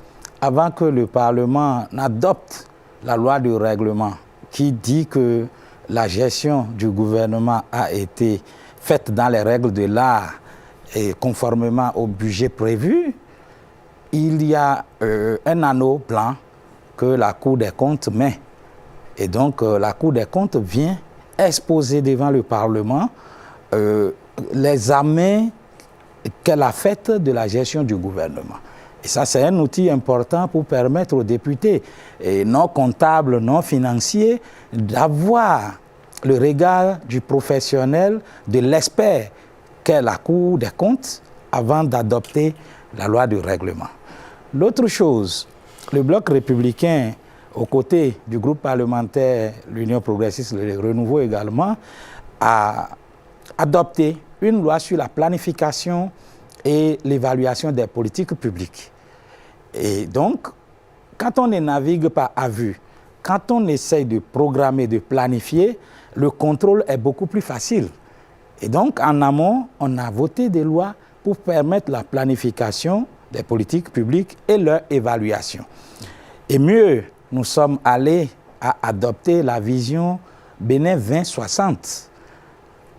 avant que le Parlement n'adopte la loi de règlement qui dit que la gestion du gouvernement a été faite dans les règles de l'art et conformément au budget prévu, il y a un anneau blanc que la Cour des comptes met. Et donc la Cour des comptes vient exposer devant le Parlement les amens qu'elle a faites de la gestion du gouvernement. Et ça, c'est un outil important pour permettre aux députés non comptables, non financiers, d'avoir le regard du professionnel, de l'expert qu'est la Cour des comptes avant d'adopter la loi de règlement. L'autre chose, le Bloc républicain, aux côtés du groupe parlementaire, l'Union progressiste, le Renouveau également, a adopté une loi sur la planification et l'évaluation des politiques publiques. Et donc, quand on ne navigue pas à vue, quand on essaye de programmer, de planifier, le contrôle est beaucoup plus facile. Et donc, en amont, on a voté des lois pour permettre la planification des politiques publiques et leur évaluation. Et mieux, nous sommes allés à adopter la vision Bénin 2060.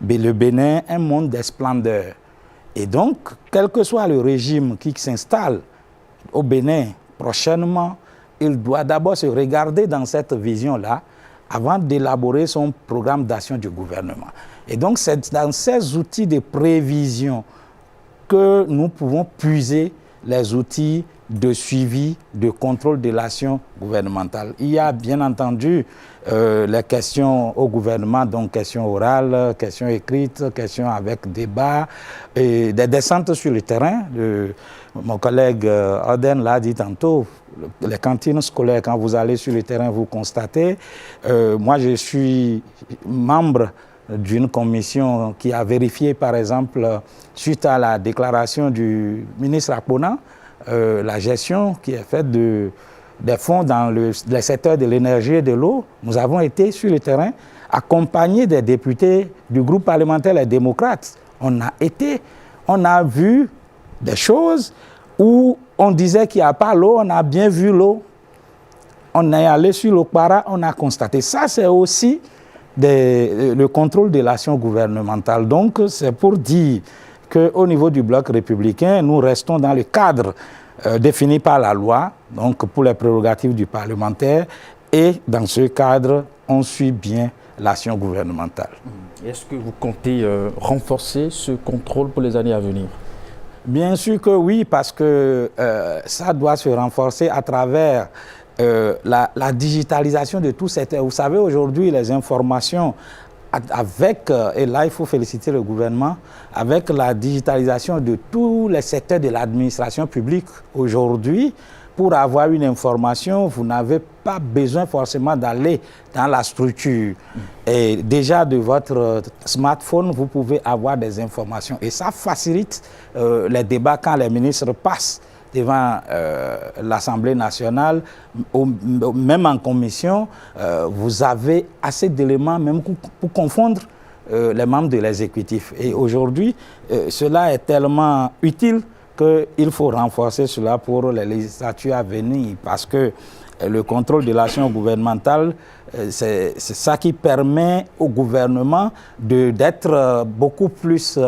Le Bénin, un monde des splendeurs. Et donc, quel que soit le régime qui s'installe au Bénin prochainement, il doit d'abord se regarder dans cette vision-là avant d'élaborer son programme d'action du gouvernement. Et donc, c'est dans ces outils de prévision que nous pouvons puiser les outils de suivi, de contrôle de l'action gouvernementale. Il y a bien entendu les questions au gouvernement, donc questions orales, questions écrites, questions avec débat, et des descentes sur le terrain. Mon collègue Oden l'a dit tantôt, les cantines scolaires, quand vous allez sur le terrain, vous constatez. Moi, je suis membre d'une commission qui a vérifié, par exemple, suite à la déclaration du ministre Akpona, la gestion qui est faite des fonds dans le secteur de l'énergie et de l'eau. Nous avons été sur le terrain accompagnés des députés du groupe parlementaire Les Démocrates. On a vu des choses où on disait qu'il n'y a pas l'eau, on a bien vu l'eau. On est allé sur l'Okpara, on a constaté. Ça, c'est aussi le contrôle de l'action gouvernementale. Donc, c'est pour dire qu'au niveau du Bloc républicain, nous restons dans le cadre défini par la loi, donc pour les prérogatives du parlementaire, et dans ce cadre, on suit bien l'action gouvernementale. Est-ce que vous comptez renforcer ce contrôle pour les années à venir? Bien sûr que oui, parce que ça doit se renforcer à travers la digitalisation de tout secteur. Vous savez, aujourd'hui, les informations et là il faut féliciter le gouvernement, avec la digitalisation de tous les secteurs de l'administration publique aujourd'hui, pour avoir une information, vous n'avez pas besoin forcément d'aller dans la structure. Et déjà de votre smartphone, vous pouvez avoir des informations. Et ça facilite les débats quand les ministres passent devant l'Assemblée nationale, même en commission, vous avez assez d'éléments même pour confondre les membres de l'exécutif. Et aujourd'hui, cela est tellement utile qu'il faut renforcer cela pour les législatures à venir, parce que le contrôle de l'action gouvernementale, c'est ça qui permet au gouvernement d'être beaucoup plus,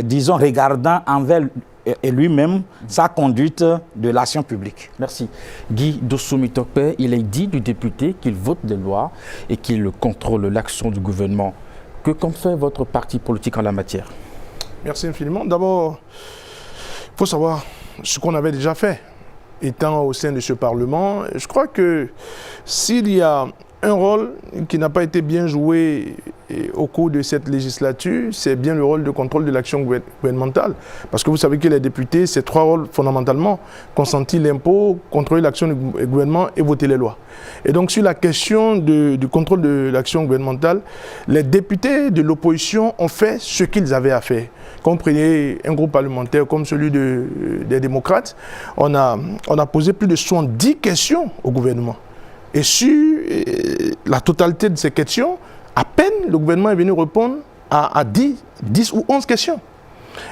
disons, regardant envers et lui-même sa conduite de l'action publique. Merci. Guy Dossou-Mitokpe, il est dit du député qu'il vote des lois et qu'il contrôle l'action du gouvernement. Que compte faire votre parti politique en la matière? Merci infiniment. D'abord, il faut savoir ce qu'on avait déjà fait. Étant au sein de ce Parlement, je crois que s'il y a un rôle qui n'a pas été bien joué au cours de cette législature, c'est bien le rôle de contrôle de l'action gouvernementale. Parce que vous savez que les députés, c'est 3 rôles fondamentalement: consentir l'impôt, contrôler l'action du gouvernement et voter les lois. Et donc sur la question du contrôle de l'action gouvernementale, les députés de l'opposition ont fait ce qu'ils avaient à faire. Quand vous prenez un groupe parlementaire comme celui des démocrates, on a posé plus de 70 questions au gouvernement. Et sur la totalité de ces questions, à peine le gouvernement est venu répondre à 10 ou 11 questions.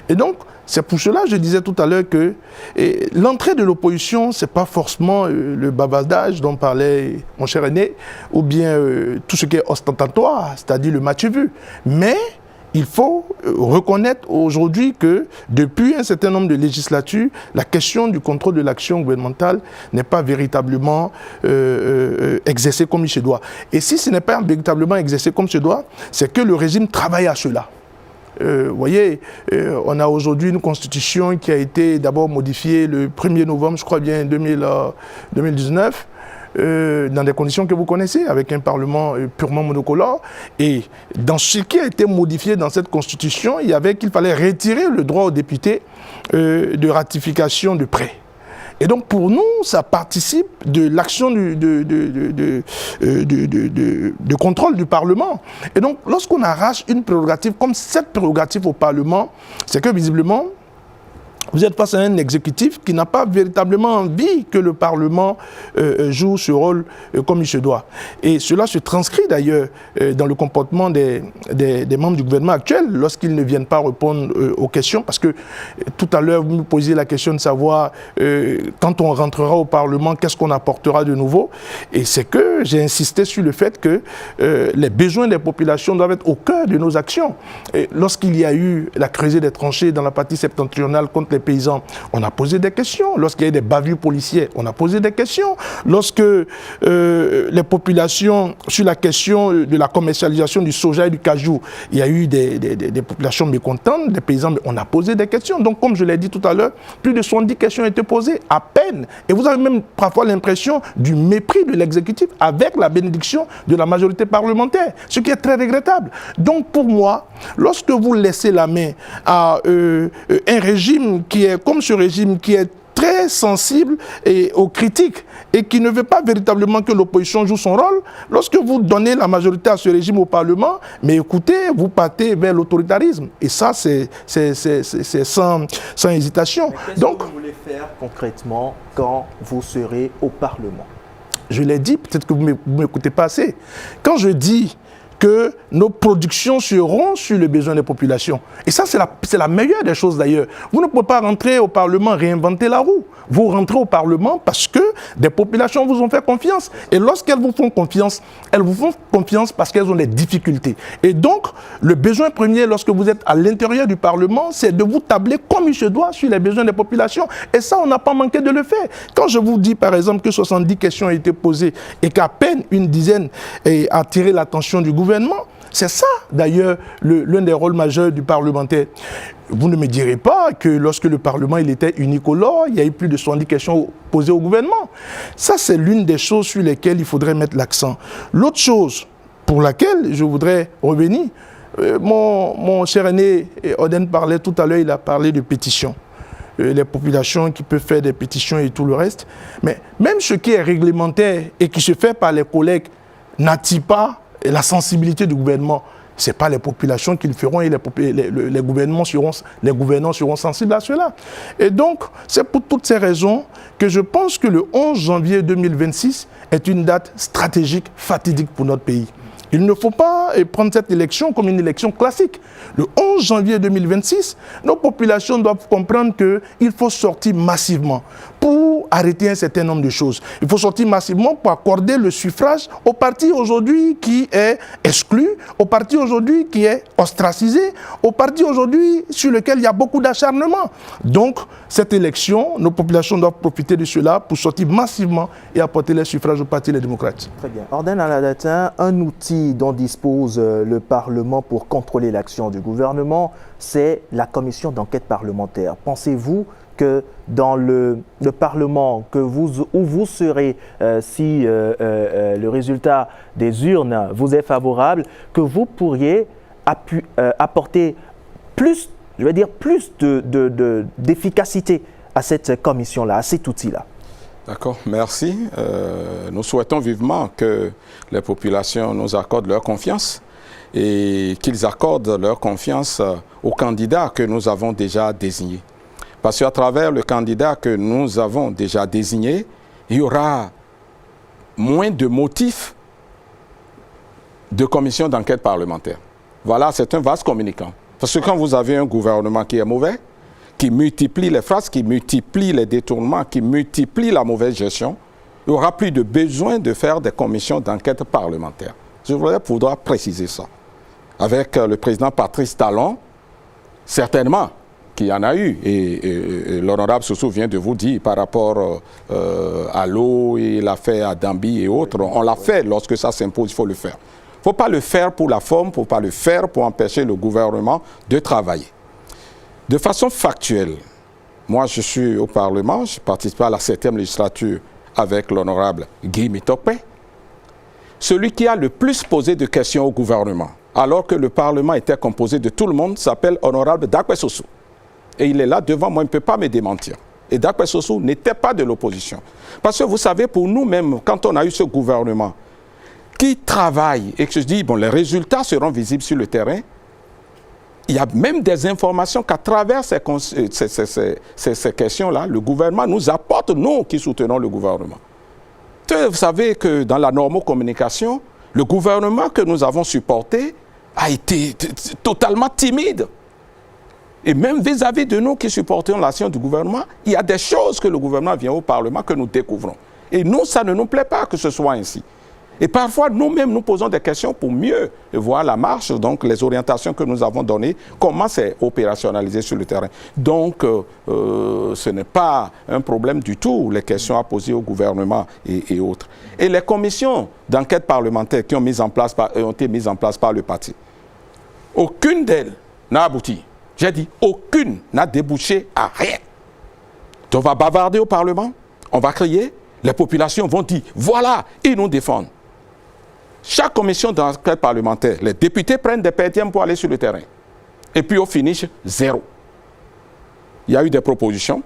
Et donc, c'est pour cela que je disais tout à l'heure que l'entrée de l'opposition, ce n'est pas forcément le bavardage dont parlait mon cher aîné, ou bien tout ce qui est ostentatoire, c'est-à-dire le match vu. Mais il faut reconnaître aujourd'hui que depuis un certain nombre de législatures, la question du contrôle de l'action gouvernementale n'est pas véritablement exercée comme il se doit. Et si ce n'est pas véritablement exercé comme il se doit, c'est que le régime travaille à cela. Vous voyez, on a aujourd'hui une constitution qui a été d'abord modifiée le 1er novembre, je crois bien, 2019, dans des conditions que vous connaissez, avec un Parlement purement monocolore. Et dans ce qui a été modifié dans cette constitution, il y avait qu'il fallait retirer le droit aux députés de ratification de prêts. Et donc pour nous, ça participe de l'action de contrôle du Parlement. Et donc lorsqu'on arrache une prérogative comme cette prérogative au Parlement, c'est que visiblement, vous êtes face à un exécutif qui n'a pas véritablement envie que le Parlement joue ce rôle comme il se doit. Et cela se transcrit d'ailleurs dans le comportement des membres du gouvernement actuel lorsqu'ils ne viennent pas répondre aux questions. Parce que tout à l'heure, vous me posiez la question de savoir quand on rentrera au Parlement, qu'est-ce qu'on apportera de nouveau. Et c'est que j'ai insisté sur le fait que les besoins des populations doivent être au cœur de nos actions. Lorsqu'il y a eu la creusée des tranchées dans la partie septentrionale contre les paysans, on a posé des questions. Lorsqu'il y a eu des bavures policières, on a posé des questions. Lorsque les populations, sur la question de la commercialisation du soja et du cajou, il y a eu des populations mécontentes, des paysans, on a posé des questions. Donc, comme je l'ai dit tout à l'heure, plus de 70 questions ont été posées, à peine. Et vous avez même parfois l'impression du mépris de l'exécutif avec la bénédiction de la majorité parlementaire, ce qui est très regrettable. Donc, pour moi, lorsque vous laissez la main à un régime qui est comme ce régime qui est très sensible aux critiques et qui ne veut pas véritablement que l'opposition joue son rôle, lorsque vous donnez la majorité à ce régime au Parlement, mais écoutez, vous partez vers l'autoritarisme. Et ça, c'est sans hésitation. Qu'est-ce que vous voulez faire concrètement quand vous serez au Parlement? Je l'ai dit, peut-être que vous ne m'écoutez pas assez. Quand je dis que nos productions seront sur les besoins des populations. Et ça, c'est la meilleure des choses d'ailleurs. Vous ne pouvez pas rentrer au Parlement réinventer la roue. Vous rentrez au Parlement parce que des populations vous ont fait confiance. Et lorsqu'elles vous font confiance parce qu'elles ont des difficultés. Et donc, le besoin premier, lorsque vous êtes à l'intérieur du Parlement, c'est de vous tabler comme il se doit sur les besoins des populations. Et ça, on n'a pas manqué de le faire. Quand je vous dis, par exemple, que 70 questions ont été posées et qu'à peine une dizaine a attiré l'attention du gouvernement, c'est ça, d'ailleurs, l'un des rôles majeurs du parlementaire. Vous ne me direz pas que lorsque le Parlement il était unicolore, il y a eu plus de 70 questions posées au gouvernement. Ça, c'est l'une des choses sur lesquelles il faudrait mettre l'accent. L'autre chose pour laquelle je voudrais revenir, mon cher aîné Oden parlait tout à l'heure, il a parlé de pétitions. Les populations qui peuvent faire des pétitions et tout le reste. Mais même ce qui est réglementaire et qui se fait par les collègues n'attire pas la sensibilité du gouvernement. Ce n'est pas les populations qui le feront et les gouvernants seront sensibles à cela. Et donc, c'est pour toutes ces raisons que je pense que le 11 janvier 2026 est une date stratégique, fatidique pour notre pays. Il ne faut pas prendre cette élection comme une élection classique. Le 11 janvier 2026, nos populations doivent comprendre qu'il faut sortir massivement pour arrêter un certain nombre de choses. Il faut sortir massivement pour accorder le suffrage au parti aujourd'hui qui est exclu, au parti aujourd'hui qui est ostracisé, au parti aujourd'hui sur lequel il y a beaucoup d'acharnement. Donc, cette élection, nos populations doivent profiter de cela pour sortir massivement et apporter les suffrages au Parti des démocrates. Très bien. Orden Aladatin, un outil dont dispose le Parlement pour contrôler l'action du gouvernement, c'est la commission d'enquête parlementaire. Pensez-vous que dans le Parlement où vous serez, si le résultat des urnes vous est favorable, que vous pourriez apporter plus, je vais dire, plus d'efficacité à cette commission-là, à cet outil-là? D'accord, merci. Nous souhaitons vivement que les populations nous accordent leur confiance et qu'ils accordent leur confiance aux candidats que nous avons déjà désignés. Parce qu'à travers le candidat que nous avons déjà désigné, il y aura moins de motifs de commission d'enquête parlementaire. Voilà, c'est un vaste communicant. Parce que quand vous avez un gouvernement qui est mauvais, qui multiplie les phrases, qui multiplie les détournements, qui multiplie la mauvaise gestion, il n'y aura plus de besoin de faire des commissions d'enquête parlementaire. Je voudrais pouvoir préciser ça. Avec le président Patrice Talon, certainement qu'il y en a eu, et l'honorable Sossou vient de vous dire par rapport à l'eau et l'affaire à Dambi et autres, on l'a fait lorsque ça s'impose, il faut le faire. Il ne faut pas le faire pour la forme, il ne faut pas le faire pour empêcher le gouvernement de travailler. De façon factuelle, moi je suis au Parlement, je participe à la 7e législature avec l'honorable Guy Mitokpe, celui qui a le plus posé de questions au gouvernement, alors que le Parlement était composé de tout le monde, s'appelle honorable Dakwe Sossou. Et il est là devant moi, il ne peut pas me démentir. Et Dakwe Sossou n'était pas de l'opposition. Parce que vous savez, pour nous-mêmes, quand on a eu ce gouvernement qui travaille et que je dis, bon, les résultats seront visibles sur le terrain, il y a même des informations qu'à travers ces questions-là, le gouvernement nous apporte, nous qui soutenons le gouvernement. Vous savez que dans la normocommunication, le gouvernement que nous avons supporté a été totalement timide. Et même vis-à-vis de nous qui supportons l'action du gouvernement, il y a des choses que le gouvernement vient au Parlement que nous découvrons. Et nous, ça ne nous plaît pas que ce soit ainsi. Et parfois, nous-mêmes, nous posons des questions pour mieux voir la marche, donc les orientations que nous avons données, comment c'est opérationnalisé sur le terrain. Donc, ce n'est pas un problème du tout, les questions à poser au gouvernement et autres. Et les commissions d'enquête parlementaire qui ont été mises en place par le parti, aucune d'elles n'a abouti. J'ai dit, aucune n'a débouché à rien. Donc, on va bavarder au Parlement, on va crier, les populations vont dire, voilà, ils nous défendent. Chaque commission d'enquête parlementaire, les députés prennent des PTM pour aller sur le terrain. Et puis au finish, zéro. Il y a eu des propositions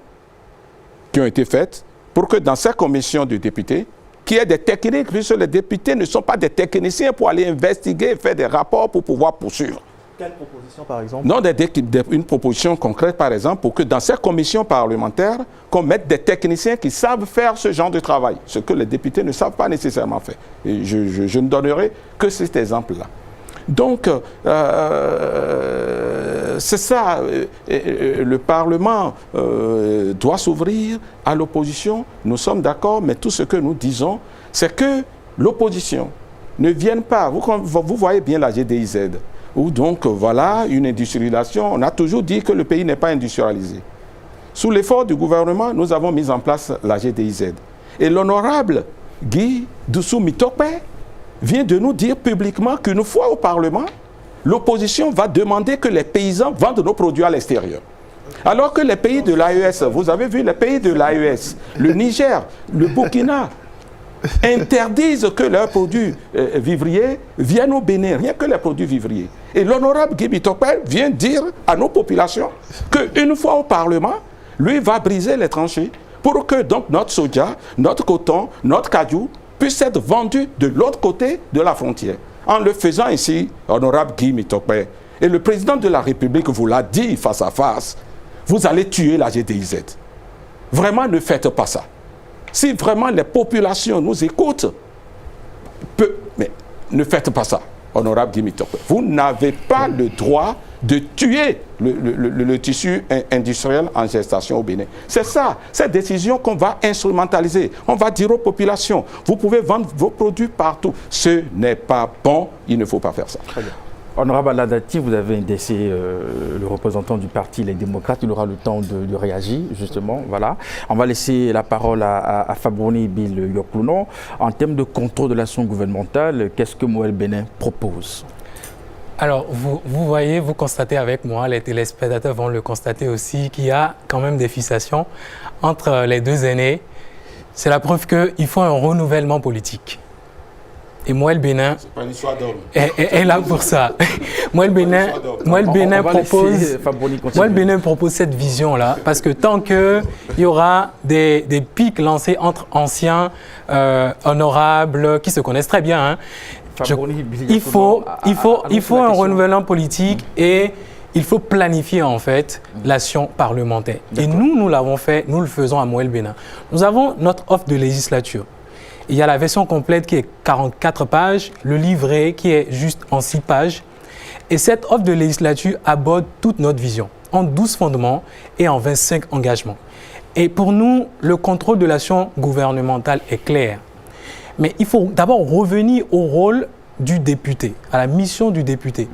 qui ont été faites pour que dans ces commissions de députés, qu'il y ait des techniques, puisque les députés ne sont pas des techniciens pour aller investiguer, faire des rapports pour pouvoir poursuivre. Quelle proposition, par exemple? Non, une proposition concrète, par exemple, pour que dans ces commissions parlementaires, qu'on mette des techniciens qui savent faire ce genre de travail, ce que les députés ne savent pas nécessairement faire. Et je ne donnerai que cet exemple-là. Donc, c'est ça, le Parlement doit s'ouvrir à l'opposition, nous sommes d'accord, mais tout ce que nous disons, c'est que l'opposition ne vienne pas, vous voyez bien la GDIZ, où donc, voilà, une industrialisation. On a toujours dit que le pays n'est pas industrialisé. Sous l'effort du gouvernement, nous avons mis en place la GDIZ. Et l'honorable Guy Doussou Mitokpe vient de nous dire publiquement qu'une fois au Parlement, l'opposition va demander que les paysans vendent nos produits à l'extérieur. Alors que les pays de l'AES, vous avez vu les pays de l'AES, le Niger, le Burkina, interdisent que leurs produits vivriers viennent au Bénin, rien que les produits vivriers. Et l'honorable Guy Mitokpe vient dire à nos populations qu'une fois au Parlement, lui va briser les tranchées pour que donc notre soja, notre coton, notre cajou puisse être vendu de l'autre côté de la frontière. En le faisant ici, honorable Guy Mitokpe, et le président de la République vous l'a dit face à face, vous allez tuer la GDIZ. Vraiment, ne faites pas ça. Si vraiment les populations nous écoutent, mais ne faites pas ça, honorable Guy Mitokpe. Vous n'avez pas le droit de tuer le tissu industriel en gestation au Bénin. C'est ça, cette décision qu'on va instrumentaliser. On va dire aux populations, vous pouvez vendre vos produits partout. Ce n'est pas bon, il ne faut pas faire ça. Très bien. Honorable Aladati, vous avez indexé le représentant du parti Les Démocrates. Il aura le temps de réagir, justement. Voilà. On va laisser la parole à Fabroni Bill Yoklounon. En termes de contrôle de l'action gouvernementale, qu'est-ce que Moël Bénin propose? Alors, vous voyez, vous constatez avec moi, les téléspectateurs vont le constater aussi, qu'il y a quand même des fissations entre les deux aînés. C'est la preuve qu'il faut un renouvellement politique. Et Moël Bénin C'est pas une histoire d'homme. est là pour ça. Moël Bénin propose cette vision-là, parce que tant qu'il y aura des pics lancés entre anciens honorables qui se connaissent très bien, hein, il faut un renouvellement politique et il faut planifier en fait l'action parlementaire. Et nous l'avons fait, nous le faisons à Moël Bénin. Nous avons notre offre de législature. Il y a la version complète qui est 44 pages, le livret qui est juste en 6 pages. Et cette offre de législature aborde toute notre vision en 12 fondements et en 25 engagements. Et pour nous, le contrôle de l'action gouvernementale est clair. Mais il faut d'abord revenir au rôle du député, à la mission du député.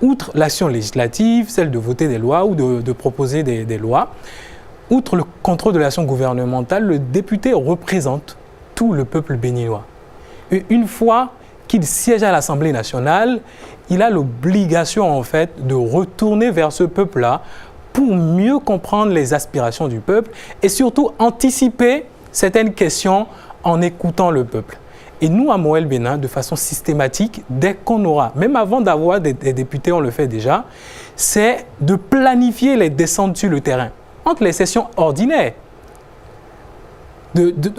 Outre l'action législative, celle de voter des lois ou de proposer des lois, outre le contrôle de l'action gouvernementale, le député représente tout le peuple béninois. Et une fois qu'il siège à l'Assemblée nationale, il a l'obligation en fait de retourner vers ce peuple-là pour mieux comprendre les aspirations du peuple et surtout anticiper certaines questions en écoutant le peuple. Et nous, à Moël Bénin, de façon systématique, dès qu'on aura, même avant d'avoir des députés, on le fait déjà, c'est de planifier les descentes sur le terrain, entre les sessions ordinaires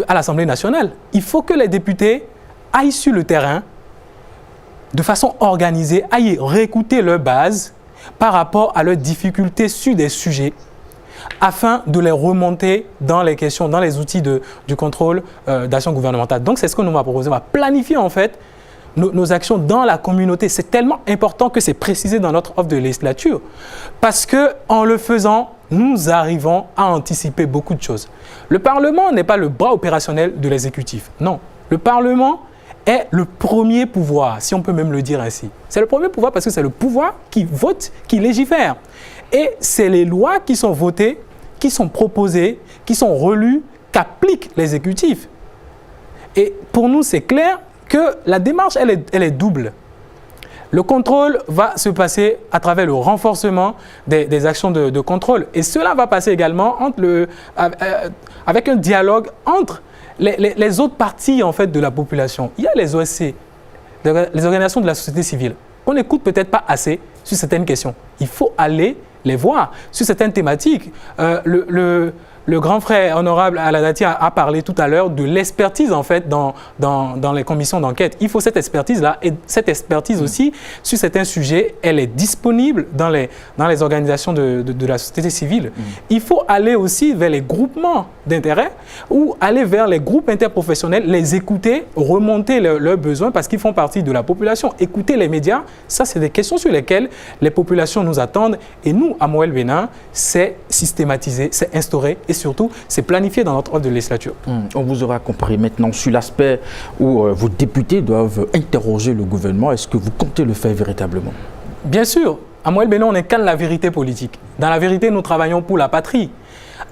à l'Assemblée nationale. Il faut que les députés aillent sur le terrain de façon organisée, aillent réécouter leurs bases par rapport à leurs difficultés sur des sujets afin de les remonter dans les questions, dans les outils du contrôle d'action gouvernementale. Donc, c'est ce que nous va proposer. On va planifier en fait nos actions dans la communauté. C'est tellement important que c'est précisé dans notre offre de législature parce qu'en le faisant, nous arrivons à anticiper beaucoup de choses. Le Parlement n'est pas le bras opérationnel de l'exécutif. Non, le Parlement est le premier pouvoir, si on peut même le dire ainsi. C'est le premier pouvoir parce que c'est le pouvoir qui vote, qui légifère. Et c'est les lois qui sont votées, qui sont proposées, qui sont relues, qu'applique l'exécutif. Et pour nous, c'est clair que la démarche, elle est double. Le contrôle va se passer à travers le renforcement des actions de contrôle. Et cela va passer également avec un dialogue entre les autres parties en fait, de la population. Il y a les OSC, les organisations de la société civile, qu'on n'écoute peut-être pas assez sur certaines questions. Il faut aller les voir sur certaines thématiques. Le grand frère honorable Aladati a parlé tout à l'heure de l'expertise en fait dans les commissions d'enquête. Il faut cette expertise-là et cette expertise aussi sur certains sujets, elle est disponible dans les organisations de la société civile. Il faut aller aussi vers les groupements d'intérêt ou aller vers les groupes interprofessionnels, les écouter, remonter leurs besoins parce qu'ils font partie de la population. Écouter les médias, ça c'est des questions sur lesquelles les populations nous attendent et nous, à Moël Bénin, c'est systématisé, c'est instauré et surtout, c'est planifié dans notre offre de législature. On vous aura compris maintenant sur l'aspect où vos députés doivent interroger le gouvernement. Est-ce que vous comptez le faire véritablement? Bien sûr. À Moël Bénin, on incarne la vérité politique. Dans la vérité, nous travaillons pour la patrie.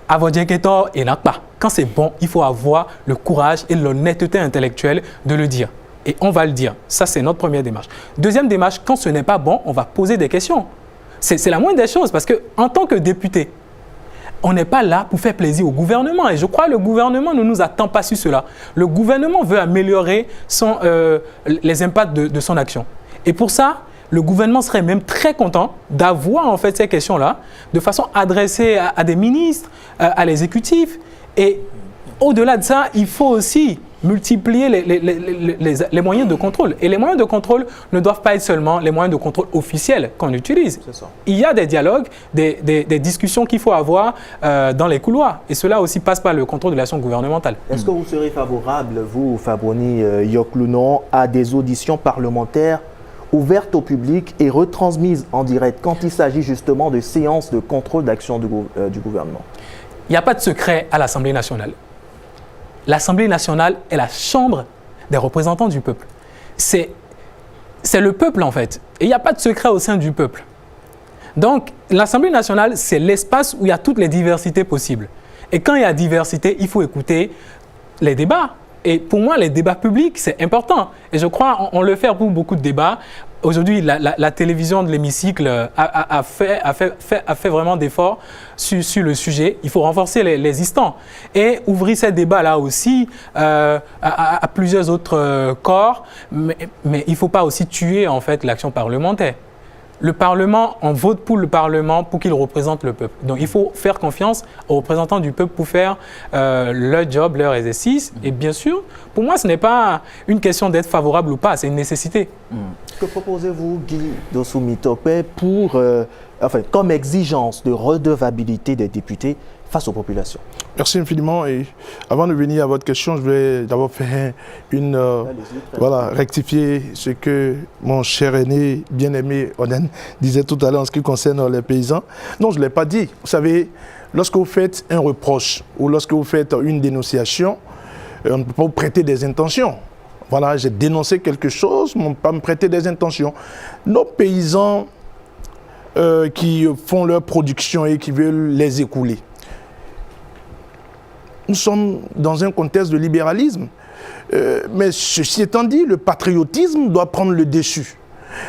Avodieketor et Nakpa. Quand c'est bon, il faut avoir le courage et l'honnêteté intellectuelle de le dire. Et on va le dire. Ça, c'est notre première démarche. Deuxième démarche, quand ce n'est pas bon, on va poser des questions. C'est la moindre des choses parce qu'en tant que député, on n'est pas là pour faire plaisir au gouvernement. Et je crois que le gouvernement ne nous attend pas sur cela. Le gouvernement veut améliorer les impacts de son action. Et pour ça, le gouvernement serait même très content d'avoir en fait ces questions-là de façon adressée à des ministres, à l'exécutif. Et au-delà de ça, il faut aussi multiplier les moyens de contrôle. Et les moyens de contrôle ne doivent pas être seulement les moyens de contrôle officiels qu'on utilise. Il y a des dialogues, des discussions qu'il faut avoir dans les couloirs. Et cela aussi passe par le contrôle de l'action gouvernementale. Est-ce que vous serez favorable, vous, Fabroni Yoklounon, à des auditions parlementaires ouvertes au public et retransmises en direct quand il s'agit justement de séances de contrôle d'action du gouvernement? Il n'y a pas de secret à l'Assemblée nationale. L'Assemblée nationale est la chambre des représentants du peuple. C'est le peuple en fait. Et il n'y a pas de secret au sein du peuple. Donc l'Assemblée nationale, c'est l'espace où il y a toutes les diversités possibles. Et quand il y a diversité, il faut écouter les débats Et pour moi, les débats publics, c'est important. Et je crois on le fait pour beaucoup de débats. Aujourd'hui, la télévision de l'hémicycle a fait vraiment d'efforts sur le sujet. Il faut renforcer les instants et ouvrir ces débats-là aussi à plusieurs autres corps. Mais il ne faut pas aussi tuer en fait l'action parlementaire. Le Parlement, on vote pour le Parlement pour qu'il représente le peuple. Donc il faut faire confiance aux représentants du peuple pour faire leur job, leur exercice. Et bien sûr, pour moi, ce n'est pas une question d'être favorable ou pas, c'est une nécessité. Que proposez-vous, Guy Dossou-Mitope, pour, comme exigence de redevabilité des députés face aux populations? Merci infiniment. Et avant de venir à votre question, je vais d'abord faire rectifier ce que mon cher aîné, bien-aimé Oden, disait tout à l'heure en ce qui concerne les paysans. Non, je ne l'ai pas dit. Vous savez, lorsque vous faites un reproche ou lorsque vous faites une dénonciation, on ne peut pas vous prêter des intentions. Voilà, j'ai dénoncé quelque chose, mais on ne peut pas me prêter des intentions. Nos paysans qui font leur production et qui veulent les écouler, nous sommes dans un contexte de libéralisme. Mais ceci étant dit, le patriotisme doit prendre le dessus.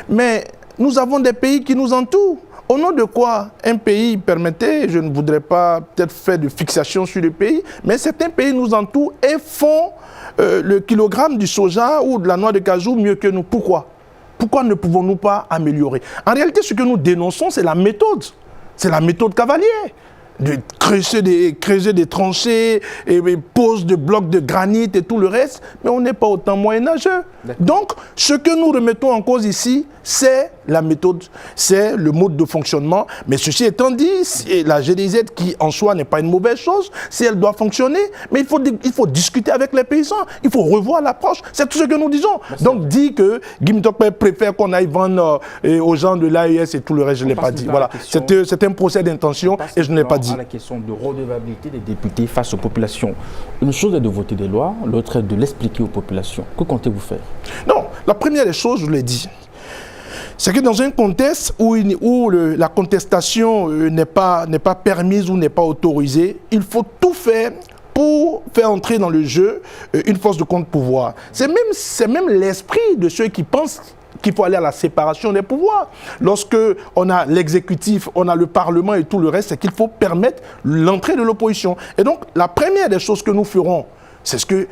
Mais nous avons des pays qui nous entourent. Au nom de quoi un pays, permettez, je ne voudrais pas peut-être faire de fixation sur le pays, mais certains pays nous entourent et font le kilogramme du soja ou de la noix de cajou mieux que nous. Pourquoi? Pourquoi ne pouvons-nous pas améliorer? En réalité, ce que nous dénonçons, c'est la méthode. C'est la méthode cavalière. De creuser des tranchées, et pose de blocs de granit et tout le reste, mais on n'est pas au temps moyenâgeux. Donc, ce que nous remettons en cause ici, c'est la méthode, c'est le mode de fonctionnement. Mais ceci étant dit, la GDZ qui en soi n'est pas une mauvaise chose, si elle doit fonctionner, mais il faut discuter avec les paysans, il faut revoir l'approche, c'est tout ce que nous disons. Merci. Donc, dit que Guy Mitope préfère qu'on aille vendre aux gens de l'AES et tout le reste, je ne l'ai pas dit. Voilà, c'est un procès d'intention et je ne l'ai pas dit. À la question de redevabilité des députés face aux populations. Une chose est de voter des lois, l'autre est de l'expliquer aux populations. Que comptez-vous faire? Non, la première des choses, je l'ai dit, c'est que dans un contexte où la contestation n'est pas permise ou n'est pas autorisée, il faut tout faire pour faire entrer dans le jeu une force de contre-pouvoir. C'est même l'esprit de ceux qui pensent qu'il faut aller à la séparation des pouvoirs. Lorsque on a l'exécutif, on a le Parlement et tout le reste, c'est qu'il faut permettre l'entrée de l'opposition. Et donc, la première des choses que nous ferons, c'est ce que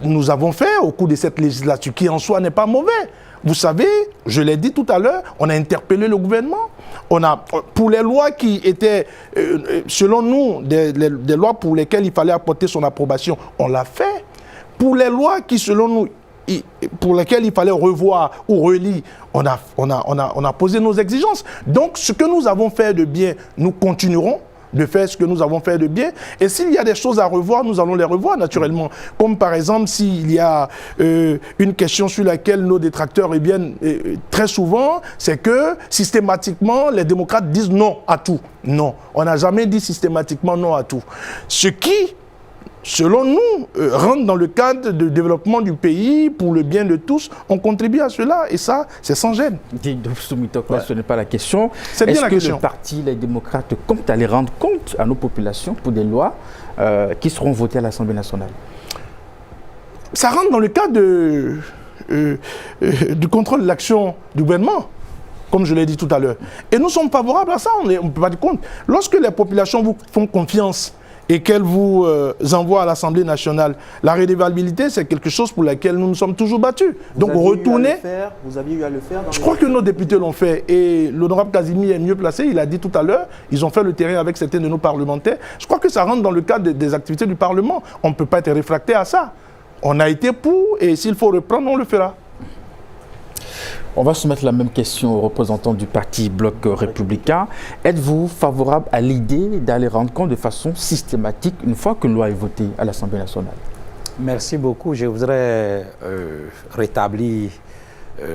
nous avons fait au cours de cette législature, qui en soi n'est pas mauvais. Vous savez, je l'ai dit tout à l'heure, on a interpellé le gouvernement. Pour les lois qui étaient, selon nous, des lois pour lesquelles il fallait apporter son approbation, on l'a fait. Pour les lois qui, selon nous, pour lesquels il fallait revoir ou relire, on a posé nos exigences. Donc, ce que nous avons fait de bien, nous continuerons de faire ce que nous avons fait de bien. Et s'il y a des choses à revoir, nous allons les revoir naturellement. Comme par exemple, s'il y a une question sur laquelle nos détracteurs reviennent très souvent, c'est que systématiquement, les démocrates disent non à tout. Non, on n'a jamais dit systématiquement non à tout. Ce qui, selon nous, rentre dans le cadre de développement du pays pour le bien de tous, on contribue à cela et ça, c'est sans gêne. Ce n'est pas la question. Est-ce que le parti, les démocrates, comptent aller rendre compte à nos populations pour des lois qui seront votées à l'Assemblée nationale? Ça rentre dans le cadre du contrôle de l'action du gouvernement, comme je l'ai dit tout à l'heure. Et nous sommes favorables à ça, on ne peut pas dire compte. Lorsque les populations vous font confiance et qu'elle vous envoie à l'Assemblée nationale, la redevabilité, c'est quelque chose pour laquelle nous nous sommes toujours battus. Donc retournez. Vous aviez eu à le faire Je crois que nos députés l'ont fait. Et l'honorable Kazimi est mieux placé. Il a dit tout à l'heure, ils ont fait le terrain avec certains de nos parlementaires. Je crois que ça rentre dans le cadre des activités du Parlement. On ne peut pas être réfractaire à ça. On a été pour, et s'il faut reprendre, on le fera. On va soumettre la même question aux représentants du parti Bloc républicain. Êtes-vous favorable à l'idée d'aller rendre compte de façon systématique une fois qu'une loi est votée à l'Assemblée nationale? Merci beaucoup. Je voudrais rétablir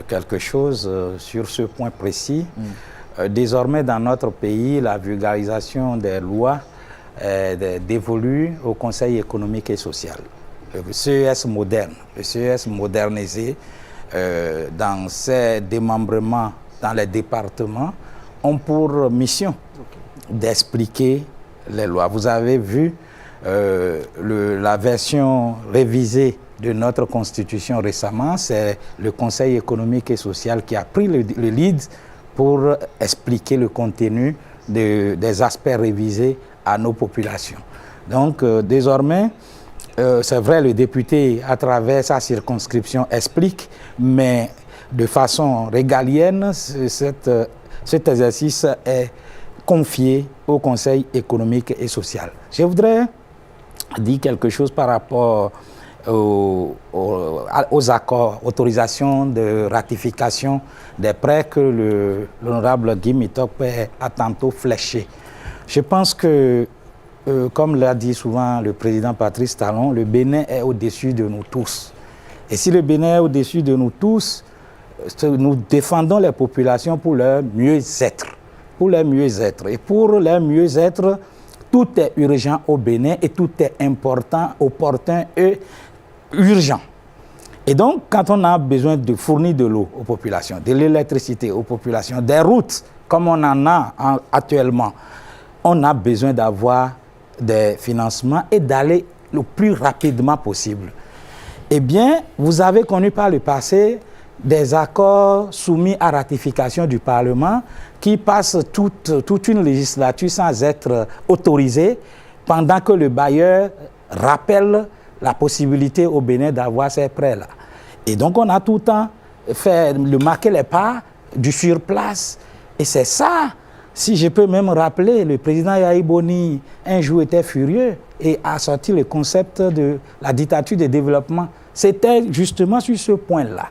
quelque chose sur ce point précis. Désormais, dans notre pays, la vulgarisation des lois est dévolue au Conseil économique et social. Le CES moderne, le CES modernisé, dans ses démembrements dans les départements, ont pour mission d'expliquer les lois. Vous avez vu la version révisée de notre Constitution récemment, c'est le Conseil économique et social qui a pris le lead pour expliquer le contenu des aspects révisés à nos populations. Donc, désormais, c'est vrai, le député, à travers sa circonscription, explique, mais de façon régalienne, cet exercice est confié au Conseil économique et social. Je voudrais dire quelque chose par rapport aux accords, autorisations de ratification des prêts que l'honorable Guy Mitop a tantôt fléchés. Je pense que, comme l'a dit souvent le président Patrice Talon, le Bénin est au-dessus de nous tous. Et si le Bénin est au-dessus de nous tous, nous défendons les populations pour leur mieux-être. Pour leur mieux-être. Et pour leur mieux-être, tout est urgent au Bénin et tout est important, opportun et urgent. Et donc, quand on a besoin de fournir de l'eau aux populations, de l'électricité aux populations, des routes, comme on en a actuellement, on a besoin d'avoir des financements et d'aller le plus rapidement possible. Eh bien, vous avez connu par le passé des accords soumis à ratification du Parlement qui passent toute une législature sans être autorisés, pendant que le bailleur rappelle la possibilité au Bénin d'avoir ces prêts-là. Et donc, on a tout le temps marqué les pas du surplace. Et c'est ça, si je peux même rappeler, le président Yahi Boni, un jour, était furieux et a sorti le concept de la dictature de développement. C'était justement sur ce point-là.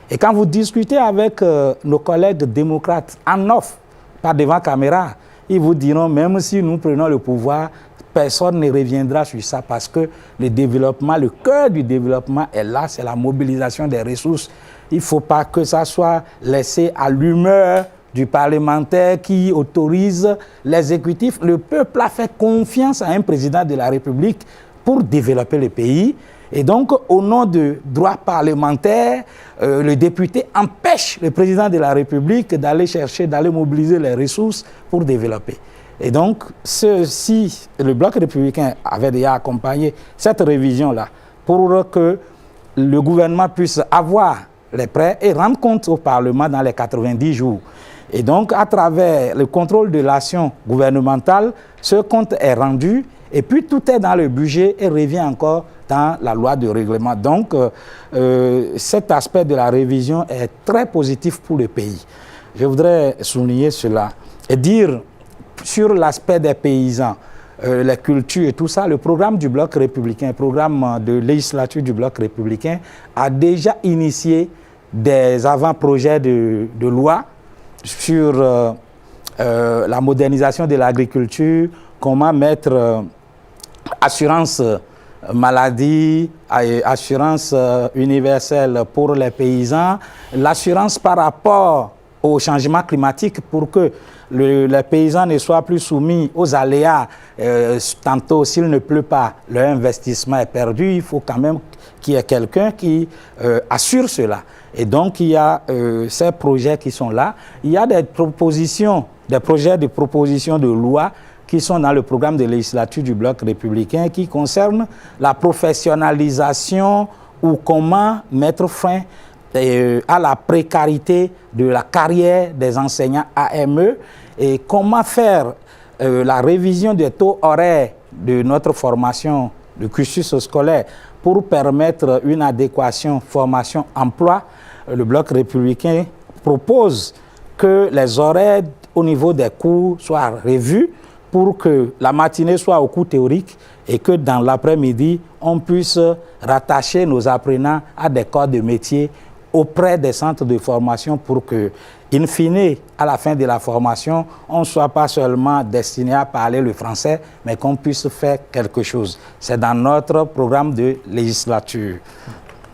Et quand vous discutez avec nos collègues démocrates en off, pas devant caméra, ils vous diront, même si nous prenons le pouvoir, personne ne reviendra sur ça parce que le développement, le cœur du développement est là, c'est la mobilisation des ressources. Il ne faut pas que ça soit laissé à l'humeur du parlementaire qui autorise l'exécutif. Le peuple a fait confiance à un président de la République pour développer le pays. Et donc, au nom de droits parlementaires, le député empêche le président de la République d'aller chercher, d'aller mobiliser les ressources pour développer. Et donc, si le Bloc républicain avait déjà accompagné cette révision-là pour que le gouvernement puisse avoir les prêts et rendre compte au Parlement dans les 90 jours. Et donc, à travers le contrôle de l'action gouvernementale, ce compte est rendu et puis tout est dans le budget et revient encore dans la loi de règlement. Donc, cet aspect de la révision est très positif pour le pays. Je voudrais souligner cela et dire sur l'aspect des paysans, la culture et tout ça, le programme du Bloc républicain, le programme de législature du Bloc républicain a déjà initié des avant-projets de loi sur la modernisation de l'agriculture, comment mettre assurance maladie, assurance universelle pour les paysans, l'assurance par rapport au changement climatique pour que les paysans ne soient plus soumis aux aléas. Tantôt, s'il ne pleut pas, leur investissement est perdu. Il faut quand même qu'il y ait quelqu'un qui assure cela. Et donc, il y a ces projets qui sont là. Il y a des propositions, des projets de propositions de loi qui sont dans le programme de législature du Bloc républicain qui concernent la professionnalisation ou comment mettre fin à la précarité de la carrière des enseignants AME et comment faire la révision des taux horaires de notre formation, de cursus scolaire, pour permettre une adéquation formation-emploi. Le Bloc républicain propose que les horaires au niveau des cours soient revus pour que la matinée soit au cours théorique et que dans l'après-midi, on puisse rattacher nos apprenants à des corps de métier auprès des centres de formation pour que, in fine, à la fin de la formation, on ne soit pas seulement destiné à parler le français, mais qu'on puisse faire quelque chose. C'est dans notre programme de législature.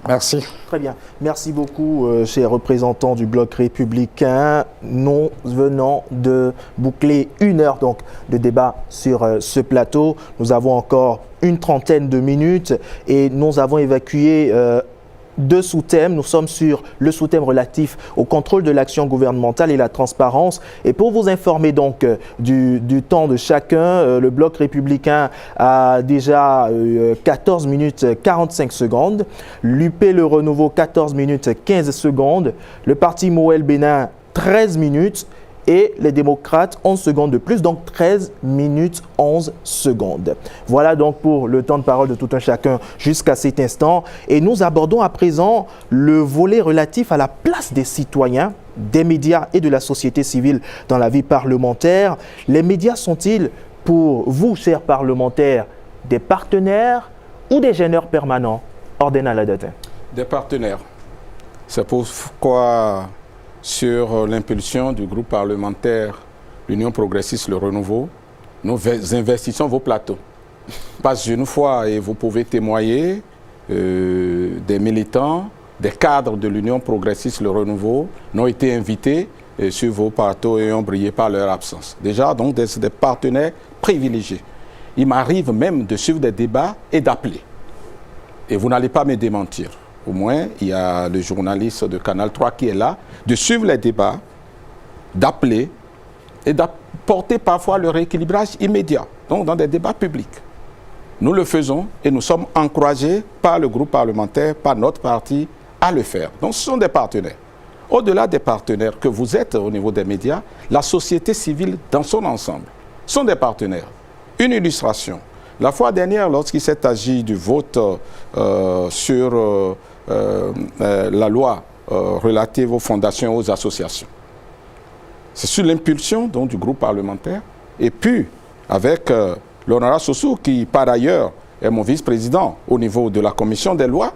Merci. Très bien. Merci beaucoup, chers représentants du Bloc républicain. Nous venons de boucler 1 heure donc, de débat sur ce plateau. Nous avons encore une trentaine de minutes et nous avons évacué deux sous-thèmes. Nous sommes sur le sous-thème relatif au contrôle de l'action gouvernementale et la transparence. Et pour vous informer donc du temps de chacun, le Bloc républicain a déjà 14 minutes 45 secondes. L'UP Le Renouveau, 14 minutes 15 secondes. Le Parti Moël Bénin, 13 minutes. Et les démocrates, 11 secondes de plus, donc 13 minutes 11 secondes. Voilà donc pour le temps de parole de tout un chacun jusqu'à cet instant. Et nous abordons à présent le volet relatif à la place des citoyens, des médias et de la société civile dans la vie parlementaire. Les médias sont-ils, pour vous, chers parlementaires, des partenaires ou des gêneurs permanents? Ordena la date. Des partenaires. C'est pourquoi, sur l'impulsion du groupe parlementaire l'Union progressiste Le Renouveau, nous investissons vos plateaux. Parce qu'une fois, et vous pouvez témoigner, des militants, des cadres de l'Union progressiste Le Renouveau n'ont été invités sur vos plateaux et ont brillé par leur absence. Déjà, donc, des partenaires privilégiés. Il m'arrive même de suivre des débats et d'appeler. Et vous n'allez pas me démentir. Au moins, il y a le journaliste de Canal 3 qui est là, de suivre les débats, d'appeler et d'apporter parfois le rééquilibrage immédiat, donc dans des débats publics. Nous le faisons et nous sommes encouragés par le groupe parlementaire, par notre parti, à le faire. Donc ce sont des partenaires. Au-delà des partenaires que vous êtes au niveau des médias, la société civile dans son ensemble sont des partenaires. Une illustration. La fois dernière, lorsqu'il s'est agi du vote sur la loi relative aux fondations et aux associations, c'est sur l'impulsion donc du groupe parlementaire et puis avec l'honorable Sossou qui par ailleurs est mon vice-président au niveau de la commission des lois,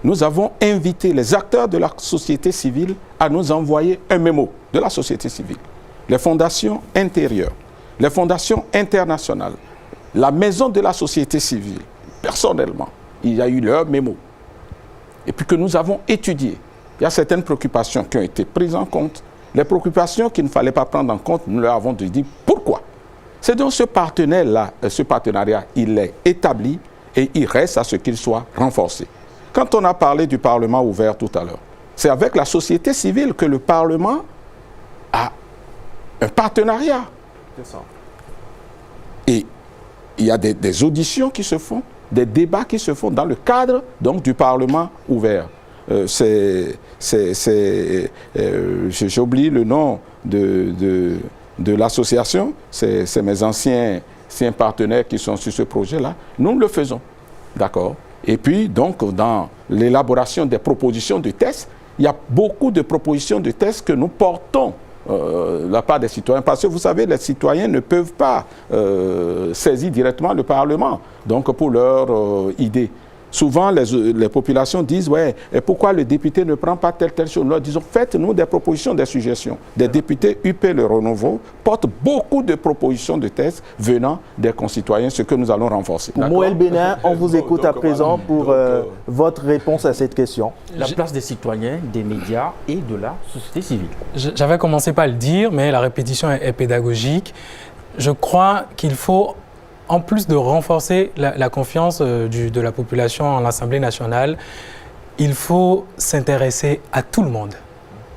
nous avons invité les acteurs de la société civile à nous envoyer un mémo de la société civile. Les fondations intérieures, les fondations internationales, la maison de la société civile, personnellement, il y a eu leur mémo. Et puis que nous avons étudié. Il y a certaines préoccupations qui ont été prises en compte. Les préoccupations qu'il ne fallait pas prendre en compte, nous leur avons dit pourquoi. C'est donc ce partenaire-là, ce partenariat, il est établi et il reste à ce qu'il soit renforcé. Quand on a parlé du Parlement ouvert tout à l'heure, c'est avec la société civile que le Parlement a un partenariat. C'est ça. Et il y a des auditions qui se font, des débats qui se font dans le cadre donc, du Parlement ouvert. J'oublie le nom de l'association, c'est mes anciens partenaires qui sont sur ce projet-là. Nous le faisons, d'accord. Et puis, donc, dans l'élaboration des propositions de tests, il y a beaucoup de propositions de tests que nous portons de la part des citoyens. Parce que vous savez, les citoyens ne peuvent pas saisir directement le Parlement donc pour leurs idées. Souvent, les populations disent « Ouais, et pourquoi le député ne prend pas telle chose ?» Nous leur disons « Faites-nous des propositions, des suggestions. » Des députés UP Le Renouveau portent beaucoup de propositions de tests venant des concitoyens, ce que nous allons renforcer. Moël Bénin, on vous écoute à présent pour votre réponse à cette question. La place des citoyens, des médias et de la société civile. J'avais commencé par le dire, mais la répétition est pédagogique. Je crois qu'il faut, en plus de renforcer la confiance de la population en l'Assemblée nationale, il faut s'intéresser à tout le monde.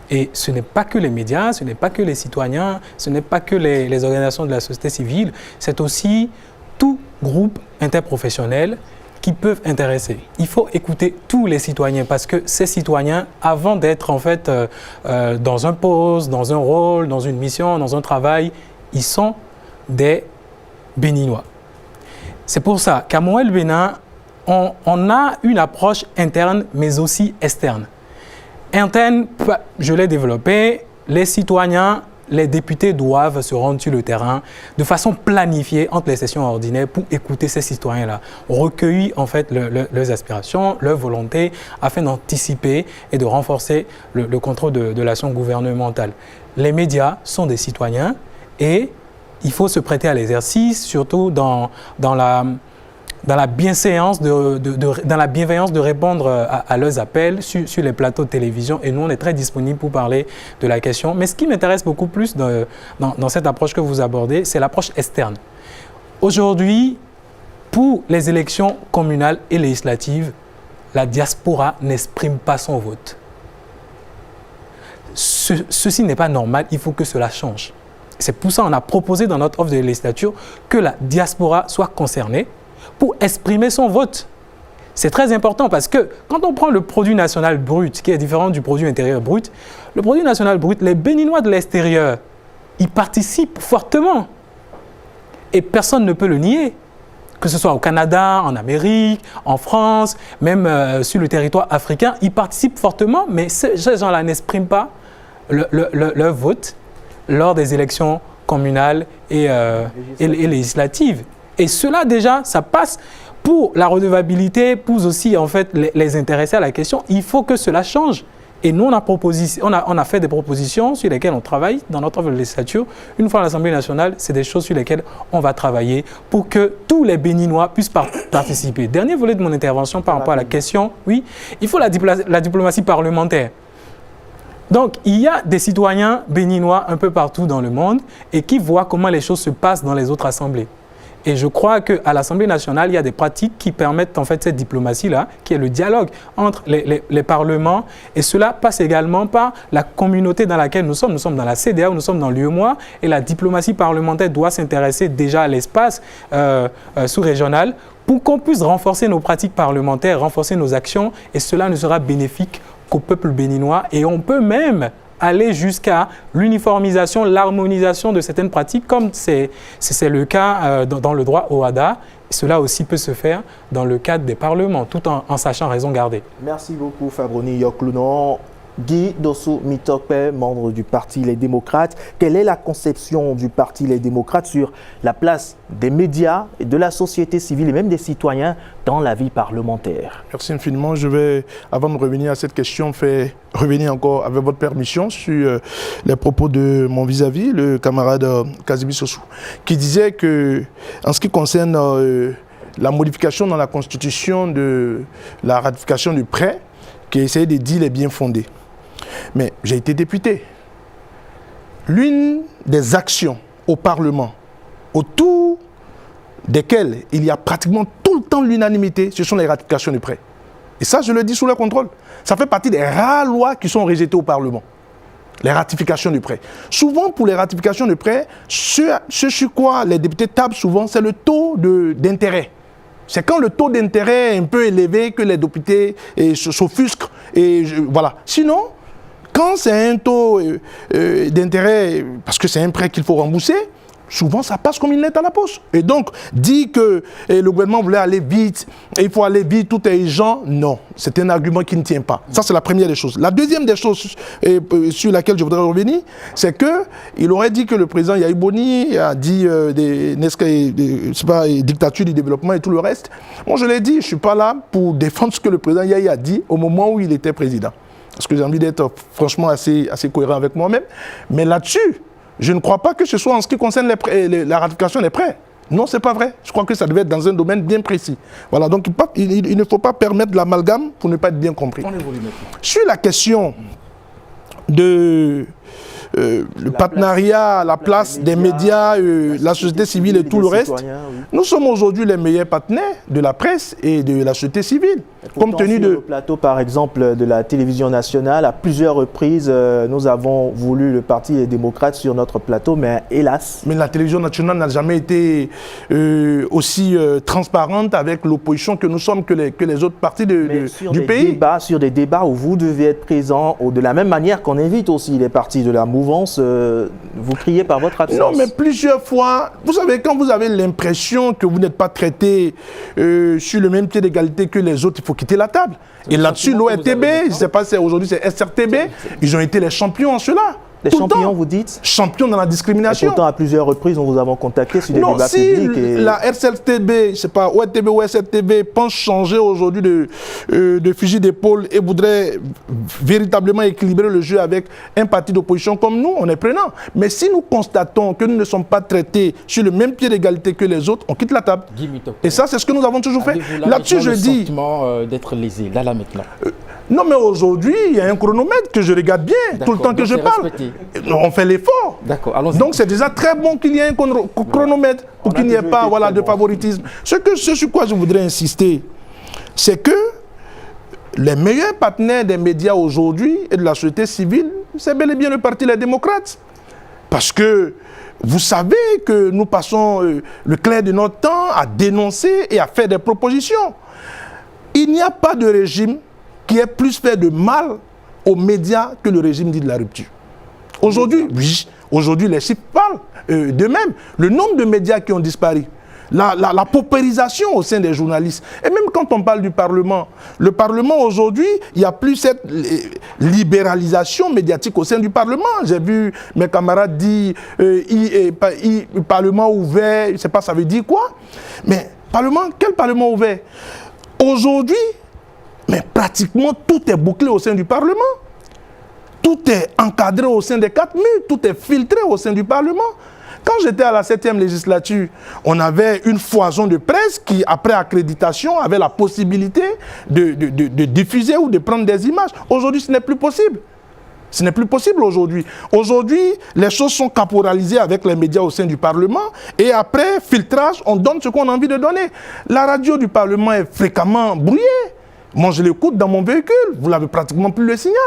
Et ce n'est pas que les médias, ce n'est pas que les citoyens, ce n'est pas que les organisations de la société civile, c'est aussi tout groupe interprofessionnel qui peuvent intéresser. Il faut écouter tous les citoyens parce que ces citoyens, avant d'être en fait dans un poste, dans un rôle, dans une mission, dans un travail, ils sont des Béninois. C'est pour ça qu'à Moël Bénin, on a une approche interne mais aussi externe. Interne, je l'ai développé, les citoyens, les députés doivent se rendre sur le terrain de façon planifiée entre les sessions ordinaires pour écouter ces citoyens-là, recueillir en fait leurs aspirations, leurs volontés afin d'anticiper et de renforcer le contrôle de l'action gouvernementale. Les médias sont des citoyens et il faut se prêter à l'exercice, surtout dans la bienséance dans la bienveillance de répondre à leurs appels sur les plateaux de télévision. Et nous, on est très disponibles pour parler de la question. Mais ce qui m'intéresse beaucoup plus dans cette approche que vous abordez, c'est l'approche externe. Aujourd'hui, pour les élections communales et législatives, la diaspora n'exprime pas son vote. Ceci n'est pas normal, il faut que cela change. C'est pour ça qu'on a proposé dans notre offre de législature que la diaspora soit concernée pour exprimer son vote. C'est très important parce que quand on prend le produit national brut, qui est différent du produit intérieur brut, le produit national brut, les Béninois de l'extérieur, ils participent fortement. Et personne ne peut le nier. Que ce soit au Canada, en Amérique, en France, même sur le territoire africain, ils participent fortement, mais ces gens-là n'expriment pas leur vote lors des élections communales et législatives. Et cela déjà, ça passe pour la redevabilité, pour aussi en fait les intéresser à la question. Il faut que cela change. Et nous, on a fait des propositions sur lesquelles on travaille dans notre offre de législature. Une fois à l'Assemblée nationale, c'est des choses sur lesquelles on va travailler pour que tous les Béninois puissent participer. Dernier volet de mon intervention par rapport à la question, oui, il faut la diplomatie parlementaire. Donc, il y a des citoyens béninois un peu partout dans le monde et qui voient comment les choses se passent dans les autres assemblées. Et je crois qu'à l'Assemblée nationale, il y a des pratiques qui permettent en fait cette diplomatie-là, qui est le dialogue entre les parlements. Et cela passe également par la communauté dans laquelle nous sommes. Nous sommes dans la CEDEAO, nous sommes dans l'UEMOA. Et la diplomatie parlementaire doit s'intéresser déjà à l'espace sous-régional pour qu'on puisse renforcer nos pratiques parlementaires, renforcer nos actions. Et cela ne sera bénéfique qu'au peuple béninois. Et on peut même aller jusqu'à l'uniformisation, l'harmonisation de certaines pratiques, comme c'est le cas dans le droit OHADA. Cela aussi peut se faire dans le cadre des parlements, tout en sachant raison garder. Merci beaucoup, Fabroni Yoklounon. Guy Dossou Mitokpe, membre du Parti Les Démocrates. Quelle est la conception du Parti Les Démocrates sur la place des médias, et de la société civile et même des citoyens dans la vie parlementaire? Merci infiniment. Je vais, avant de revenir à cette question, faire revenir encore, avec votre permission, sur les propos de mon vis-à-vis, le camarade Kazimi Sossou, qui disait que, en ce qui concerne la modification dans la Constitution de la ratification du prêt, qui essayait de dire les bien fondés. Mais j'ai été député. L'une des actions au Parlement, autour desquelles il y a pratiquement tout le temps l'unanimité, ce sont les ratifications de prêt. Et ça, je le dis sous le contrôle. Ça fait partie des rares lois qui sont rejetées au Parlement. Les ratifications de prêt. Souvent, pour les ratifications de prêt, ce sur quoi les députés tablent souvent, c'est le taux d'intérêt. C'est quand le taux d'intérêt est un peu élevé que les députés s'offusquent. Voilà. Sinon, quand c'est un taux d'intérêt, parce que c'est un prêt qu'il faut rembourser, souvent ça passe comme une lettre à la poste. Et donc, dire que le gouvernement voulait aller vite, et il faut aller vite, tout est urgent, non. C'est un argument qui ne tient pas. Ça, c'est la première des choses. La deuxième des choses sur laquelle je voudrais revenir, c'est qu'il aurait dit que le président Yahi Boni a dit des dictatures du développement et tout le reste. Moi, je l'ai dit, je ne suis pas là pour défendre ce que le président Yahi a dit au moment où il était président. Parce que j'ai envie d'être franchement assez cohérent avec moi-même. Mais là-dessus, je ne crois pas que ce soit en ce qui concerne la ratification des prêts. Non, ce n'est pas vrai. Je crois que ça devait être dans un domaine bien précis. Voilà, donc il ne faut pas permettre l'amalgame pour ne pas être bien compris. Sur la question de le partenariat, la place des médias, la société civile et tout le reste, nous sommes aujourd'hui les meilleurs partenaires de la presse et de la société civile. Compte tenu de le plateau, par exemple, de la télévision nationale, à plusieurs reprises, nous avons voulu le Parti Les Démocrates sur notre plateau, mais hélas. Mais la télévision nationale n'a jamais été aussi transparente avec l'opposition que nous sommes que les autres partis du pays. Sur des débats où vous devez être présent, de la même manière qu'on invite aussi les partis de la mouvance, vous criez par votre absence. Non, mais plusieurs fois, vous savez, quand vous avez l'impression que vous n'êtes pas traité sur le même pied d'égalité que les autres, il faut quitter la table. Et là-dessus, l'ORTB, je ne sais pas si aujourd'hui c'est SRTB, ils ont été les champions en cela. Les champions, vous dites? Champions dans la discrimination. Et pourtant, à plusieurs reprises, nous vous avons contacté sur des débats publics. Si la RCTB, je ne sais pas, ORTB ou SRTB pense changer aujourd'hui de fusil d'épaule et voudrait véritablement équilibrer le jeu avec un parti d'opposition comme nous, on est prenant. Mais si nous constatons que nous ne sommes pas traités sur le même pied d'égalité que les autres, on quitte la table. Et ça, c'est ce que nous avons toujours fait. Là-dessus, je dis... le sentiment d'être lésé, là maintenant. Non, mais aujourd'hui, il y a un chronomètre que je regarde bien tout le temps que je parle. Respecté. On fait l'effort. Donc, c'est déjà très bon qu'il y ait un chronomètre pour qu'il n'y ait pas de favoritisme. Ce sur quoi je voudrais insister, c'est que les meilleurs partenaires des médias aujourd'hui et de la société civile, c'est bel et bien le Parti Les Démocrates. Parce que vous savez que nous passons le clair de notre temps à dénoncer et à faire des propositions. Il n'y a pas de régime qui ait plus fait de mal aux médias que le régime dit de la rupture. Aujourd'hui, oui, aujourd'hui les chiffres parlent d'eux-mêmes. Le nombre de médias qui ont disparu, la paupérisation au sein des journalistes. Et même quand on parle du Parlement, le Parlement aujourd'hui, il n'y a plus cette libéralisation médiatique au sein du Parlement. J'ai vu mes camarades dire Parlement ouvert, je ne sais pas ça veut dire quoi. Mais quel Parlement ouvert? Aujourd'hui, mais pratiquement tout est bouclé au sein du Parlement. Tout est encadré au sein des 4 murs, tout est filtré au sein du Parlement. Quand j'étais à la 7e législature, on avait une foison de presse qui, après accréditation, avait la possibilité de diffuser ou de prendre des images. Aujourd'hui, ce n'est plus possible. Ce n'est plus possible aujourd'hui. Aujourd'hui, les choses sont caporalisées avec les médias au sein du Parlement et après, filtrage, on donne ce qu'on a envie de donner. La radio du Parlement est fréquemment brouillée. Moi, je l'écoute dans mon véhicule. Vous n'avez pratiquement plus le signal.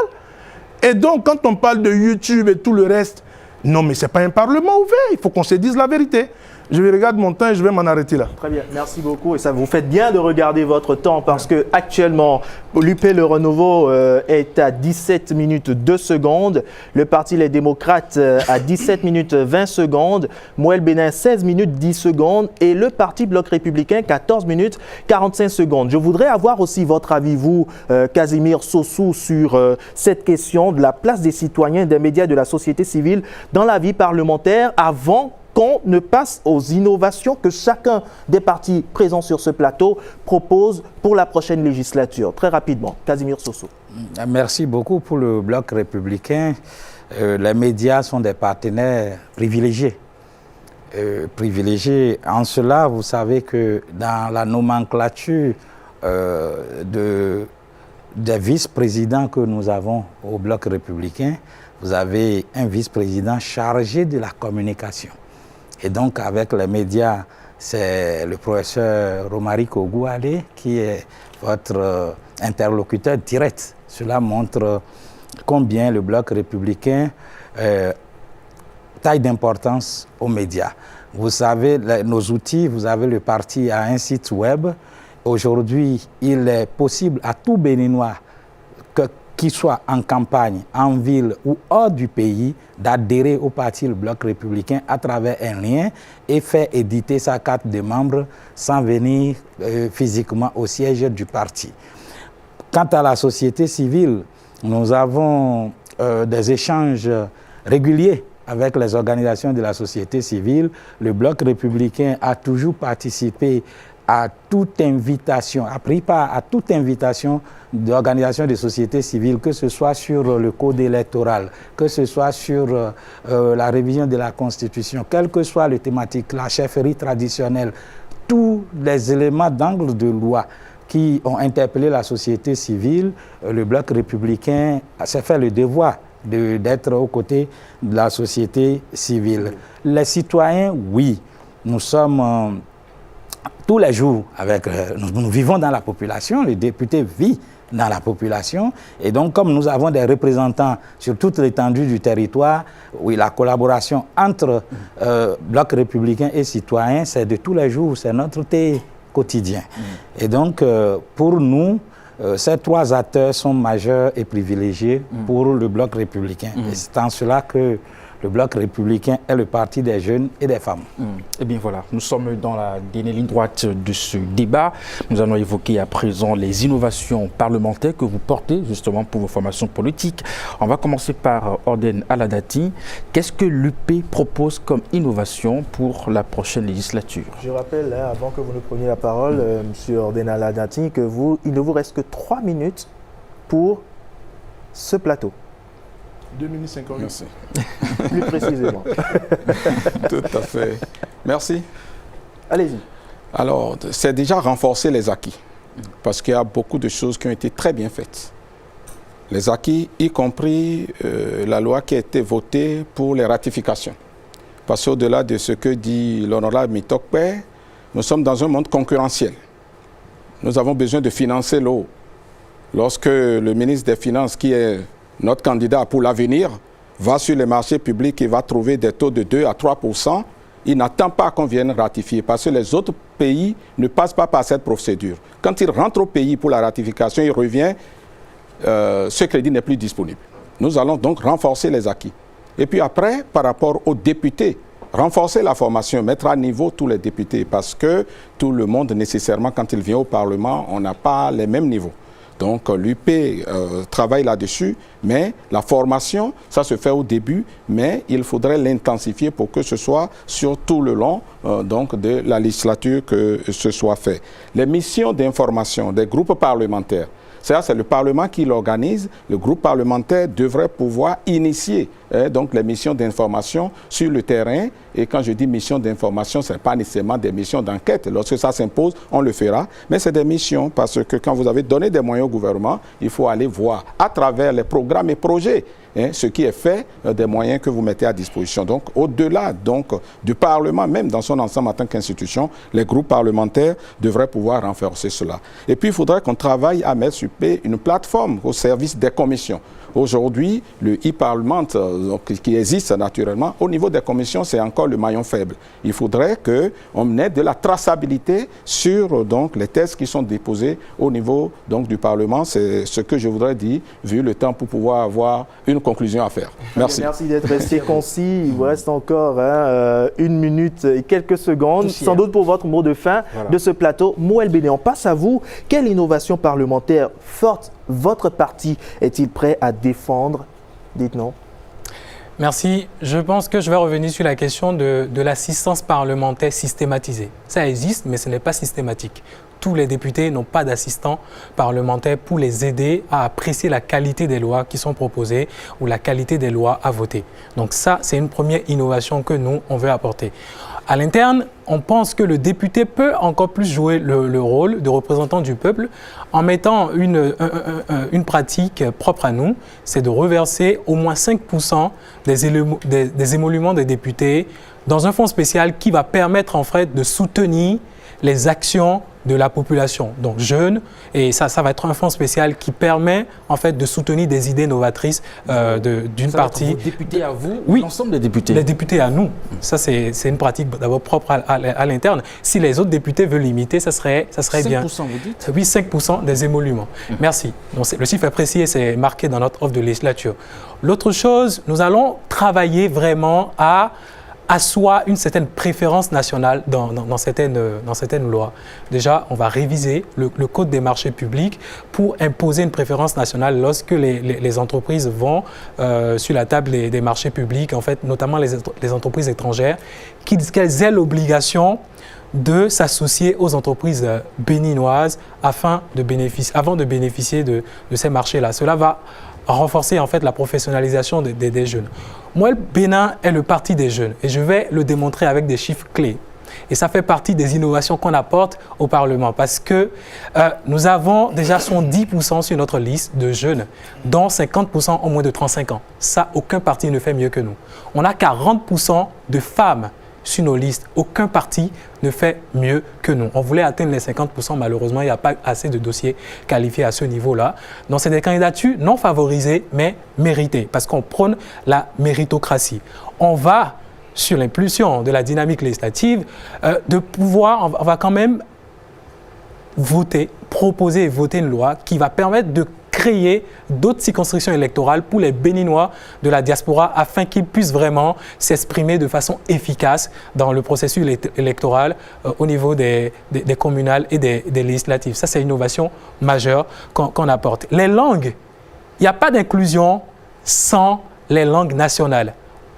Et donc, quand on parle de YouTube et tout le reste, non, mais ce n'est pas un Parlement ouvert. Il faut qu'on se dise la vérité. Je vais regarder mon temps et je vais m'en arrêter là. Très bien, merci beaucoup. Et ça vous fait bien de regarder votre temps parce que actuellement, l'UP Le Renouveau est à 17 minutes 2 secondes. Le Parti Les Démocrates à 17 minutes 20 secondes. Moël Bénin 16 minutes 10 secondes. Et le Parti Bloc Républicain 14 minutes 45 secondes. Je voudrais avoir aussi votre avis, vous, Casimir Sossou, sur cette question de la place des citoyens, des médias, de la société civile dans la vie parlementaire avant qu'on ne passe aux innovations que chacun des partis présents sur ce plateau propose pour la prochaine législature. Très rapidement, Casimir Sossou. Merci beaucoup pour le Bloc républicain. Les médias sont des partenaires privilégiés. En cela, vous savez que dans la nomenclature des vice-présidents que nous avons au Bloc républicain, vous avez un vice-président chargé de la communication. Et donc, avec les médias, c'est le professeur Romaric Ogouale qui est votre interlocuteur direct. Cela montre combien le Bloc républicain taille d'importance aux médias. Vous savez, nos outils, vous avez le parti à un site web. Aujourd'hui, il est possible à tout Béninois qu'il soit en campagne, en ville ou hors du pays, d'adhérer au parti Le Bloc républicain à travers un lien et faire éditer sa carte de membre sans venir physiquement au siège du parti. Quant à la société civile, nous avons des échanges réguliers avec les organisations de la société civile. Le Bloc républicain a toujours participé à toute invitation, a pris part à toute invitation d'organisations de société civile, que ce soit sur le code électoral, que ce soit sur la révision de la Constitution, quelle que soit la thématique, la chefferie traditionnelle, tous les éléments d'angle de loi qui ont interpellé la société civile, le Bloc républicain s'est fait le devoir d'être aux côtés de la société civile. Les citoyens, oui, nous sommes tous les jours, nous vivons dans la population, le député vit dans la population, et donc comme nous avons des représentants sur toute l'étendue du territoire, oui, la collaboration entre Bloc républicain et citoyens, c'est de tous les jours, c'est notre thé quotidien. Et donc, pour nous, ces 3 acteurs sont majeurs et privilégiés pour le Bloc républicain. Et c'est en cela que le Bloc républicain est le parti des jeunes et des femmes. Eh bien voilà, nous sommes dans la dernière ligne droite de ce débat. Nous allons évoquer à présent les innovations parlementaires que vous portez justement pour vos formations politiques. On va commencer par Orden Aladati. Qu'est-ce que l'UP propose comme innovation pour la prochaine législature? Je rappelle, avant que vous ne preniez la parole, M. Orden Aladati, il ne vous reste que 3 minutes pour ce plateau. 2 minutes 58. Merci. Plus précisément. Tout à fait. Merci. Allez-y. Alors, c'est déjà renforcer les acquis, parce qu'il y a beaucoup de choses qui ont été très bien faites. Les acquis, y compris la loi qui a été votée pour les ratifications. Parce qu'au-delà de ce que dit l'honorable Mitokpe, nous sommes dans un monde concurrentiel. Nous avons besoin de financer l'eau. lorsque le ministre des Finances, qui est notre candidat pour l'avenir, va sur les marchés publics et va trouver des taux de 2 à 3%, il n'attend pas qu'on vienne ratifier parce que les autres pays ne passent pas par cette procédure. Quand il rentre au pays pour la ratification, il revient, ce crédit n'est plus disponible. Nous allons donc renforcer les acquis. Et puis après, par rapport aux députés, renforcer la formation, mettre à niveau tous les députés parce que tout le monde, nécessairement, quand il vient au Parlement, on n'a pas les mêmes niveaux. Donc l'UP travaille là-dessus, mais la formation, ça se fait au début, mais il faudrait l'intensifier pour que ce soit sur tout le long donc de la législature que ce soit fait. Les missions d'information des groupes parlementaires, c'est le Parlement qui l'organise. Le groupe parlementaire devrait pouvoir initier donc les missions d'information sur le terrain. Et quand je dis mission d'information, ce n'est pas nécessairement des missions d'enquête. Lorsque ça s'impose, on le fera. Mais c'est des missions parce que quand vous avez donné des moyens au gouvernement, il faut aller voir à travers les programmes et projets ce qui est fait des moyens que vous mettez à disposition. Donc, au-delà du Parlement, même dans son ensemble en tant qu'institution, les groupes parlementaires devraient pouvoir renforcer cela. Et puis, il faudrait qu'on travaille à mettre sur pied une plateforme au service des commissions. Aujourd'hui, le e-Parlement qui existe naturellement, au niveau des commissions, c'est encore le maillon faible. Il faudrait qu'on ait de la traçabilité sur donc, les textes qui sont déposés au niveau donc, du Parlement. C'est ce que je voudrais dire, vu le temps pour pouvoir avoir une conclusion à faire. Merci. Merci d'être resté concis. Il vous reste encore 1 minute et quelques secondes, sans doute pour votre mot de fin de ce plateau. Moël Béné, on passe à vous. Quelle innovation parlementaire forte votre parti est-il prêt à défendre? Dites-nous. Merci. Je pense que je vais revenir sur la question de l'assistance parlementaire systématisée. Ça existe, mais ce n'est pas systématique. Tous les députés n'ont pas d'assistants parlementaires pour les aider à apprécier la qualité des lois qui sont proposées ou la qualité des lois à voter. Donc ça, c'est une première innovation que nous, on veut apporter. À l'interne, on pense que le député peut encore plus jouer le rôle de représentant du peuple en mettant une pratique propre à nous, c'est de reverser au moins 5% des émoluments des députés dans un fonds spécial qui va permettre en fait de soutenir les actions de la population, donc jeunes, et ça va être un fonds spécial qui permet en fait de soutenir des idées novatrices d'une partie. Vos députés à vous, oui, l'ensemble des députés. Les députés à nous. Ça c'est une pratique d'abord propre à l'interne. Si les autres députés veulent l'imiter, ça serait 5%, bien. 5% vous dites? Oui, 5% des émoluments. Merci. Donc, le chiffre est précis et c'est marqué dans notre offre de législature. L'autre chose, nous allons travailler vraiment à assoit une certaine préférence nationale dans certaines lois. Déjà, on va réviser le code des marchés publics pour imposer une préférence nationale lorsque les entreprises vont sur la table des marchés publics, en fait, notamment les entreprises étrangères, qu'elles aient l'obligation de s'associer aux entreprises béninoises avant de bénéficier de ces marchés-là. Cela va renforcer en fait la professionnalisation des jeunes. Moi, le Bénin est le parti des jeunes et je vais le démontrer avec des chiffres clés. Et ça fait partie des innovations qu'on apporte au Parlement parce que nous avons déjà 70% sur notre liste de jeunes, dont 50% ont moins de 35 ans. Ça, aucun parti ne fait mieux que nous. On a 40% de femmes sur nos listes. Aucun parti ne fait mieux que nous. On voulait atteindre les 50%, malheureusement, il n'y a pas assez de dossiers qualifiés à ce niveau-là. Donc, c'est des candidatures non favorisées, mais méritées, parce qu'on prône la méritocratie. On va, sur l'impulsion de la dynamique législative, on va quand même proposer et voter une loi qui va permettre de créer d'autres circonscriptions électorales pour les Béninois de la diaspora afin qu'ils puissent vraiment s'exprimer de façon efficace dans le processus électoral au niveau des communales et des législatives. Ça, c'est une innovation majeure qu'on apporte. Les langues, il n'y a pas d'inclusion sans les langues nationales.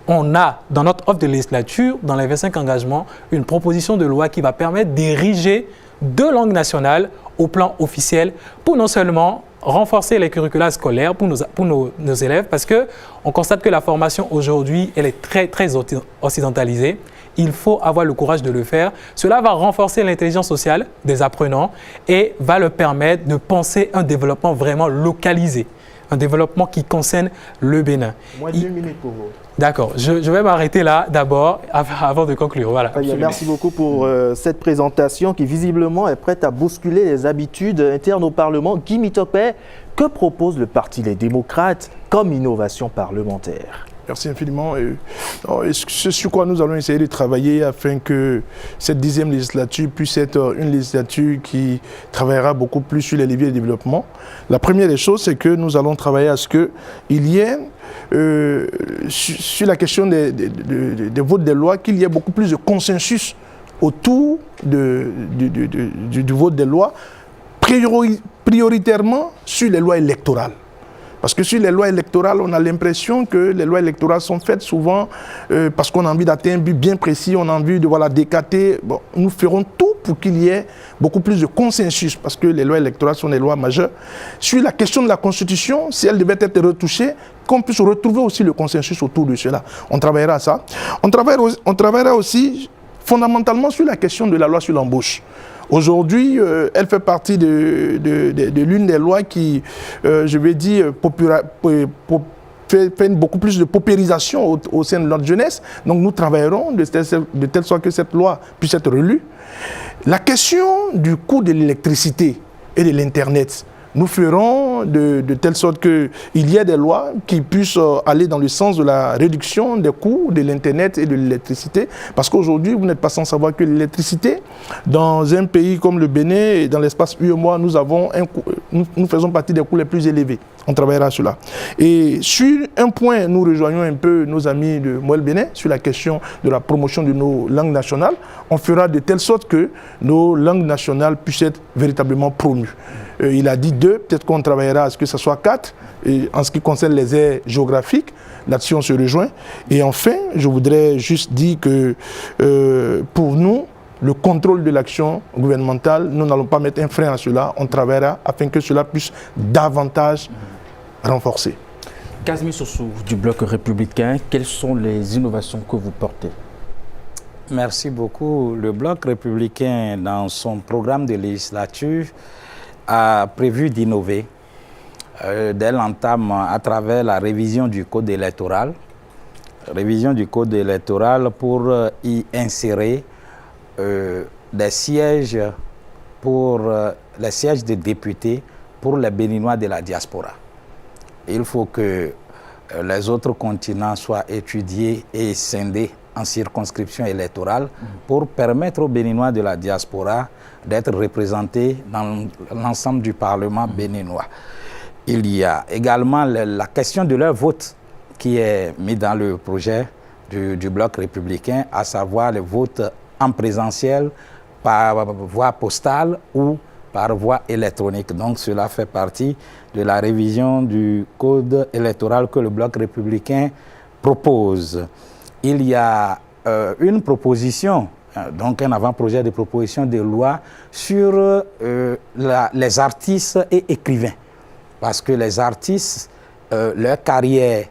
On a, dans notre offre de législature, dans les 25 engagements, une proposition de loi qui va permettre d'ériger 2 langues nationales au plan officiel pour non seulement renforcer les curricula scolaires pour nos élèves parce qu'on constate que la formation aujourd'hui, elle est très, très occidentalisée. Il faut avoir le courage de le faire. Cela va renforcer l'intelligence sociale des apprenants et va leur permettre de penser un développement vraiment localisé. un développement qui concerne le Bénin. Moins de 2 minutes pour vous. D'accord, je vais m'arrêter là d'abord avant de conclure. Voilà. Très bien, merci beaucoup pour cette présentation qui visiblement est prête à bousculer les habitudes internes au Parlement. Guy Mitopé, que propose le Parti Les Démocrates comme innovation parlementaire? Merci infiniment. C'est sur quoi nous allons essayer de travailler afin que cette 10e législature puisse être une législature qui travaillera beaucoup plus sur les leviers de développement. La première des choses, c'est que nous allons travailler à ce qu'il y ait, sur la question des votes des lois, qu'il y ait beaucoup plus de consensus autour du vote des lois, prioritairement sur les lois électorales. Parce que sur les lois électorales, on a l'impression que les lois électorales sont faites souvent parce qu'on a envie d'atteindre un but bien précis, on a envie de décater. Bon, nous ferons tout pour qu'il y ait beaucoup plus de consensus, parce que les lois électorales sont des lois majeures. Sur la question de la Constitution, si elle devait être retouchée, qu'on puisse retrouver aussi le consensus autour de cela. On travaillera à ça. On travaillera aussi fondamentalement sur la question de la loi sur l'embauche. Aujourd'hui, elle fait partie de l'une des lois qui, je vais dire, fait beaucoup plus de paupérisation au sein de notre jeunesse. Donc nous travaillerons de telle sorte que cette loi puisse être relue. La question du coût de l'électricité et de l'Internet, nous ferons de telle sorte qu'il y ait des lois qui puissent aller dans le sens de la réduction des coûts de l'Internet et de l'électricité. Parce qu'aujourd'hui, vous n'êtes pas sans savoir que l'électricité, dans un pays comme le Bénin et dans l'espace UEMOA, nous faisons partie des coûts les plus élevés. On travaillera sur cela. Et sur un point, nous rejoignons un peu nos amis de Moël Bénin sur la question de la promotion de nos langues nationales. On fera de telle sorte que nos langues nationales puissent être véritablement promues. Il a dit 2, peut-être qu'on travaillera à ce que ce soit 4. Et en ce qui concerne les aires géographiques, là-dessus on se rejoint. Et enfin, je voudrais juste dire que pour nous, le contrôle de l'action gouvernementale, nous n'allons pas mettre un frein à cela. On travaillera afin que cela puisse davantage renforcer. Casimir Sossou du Bloc républicain, quelles sont les innovations que vous portez? Merci beaucoup. Le Bloc républicain, dans son programme de législature, a prévu d'innover dès l'entame à travers la révision du code électoral. Révision du code électoral pour y insérer des sièges pour les sièges de députés pour les Béninois de la diaspora. Il faut que les autres continents soient étudiés et scindés en circonscription électorale pour permettre aux Béninois de la diaspora d'être représentés dans l'ensemble du Parlement béninois. Il y a également la question de leur vote qui est mis dans le projet du Bloc républicain, à savoir le vote en présentiel, par voie postale ou par voie électronique. Donc cela fait partie de la révision du code électoral que le Bloc républicain propose. Il y a une proposition, donc un avant-projet de proposition de loi sur les artistes et écrivains. Parce que les artistes, leur carrière,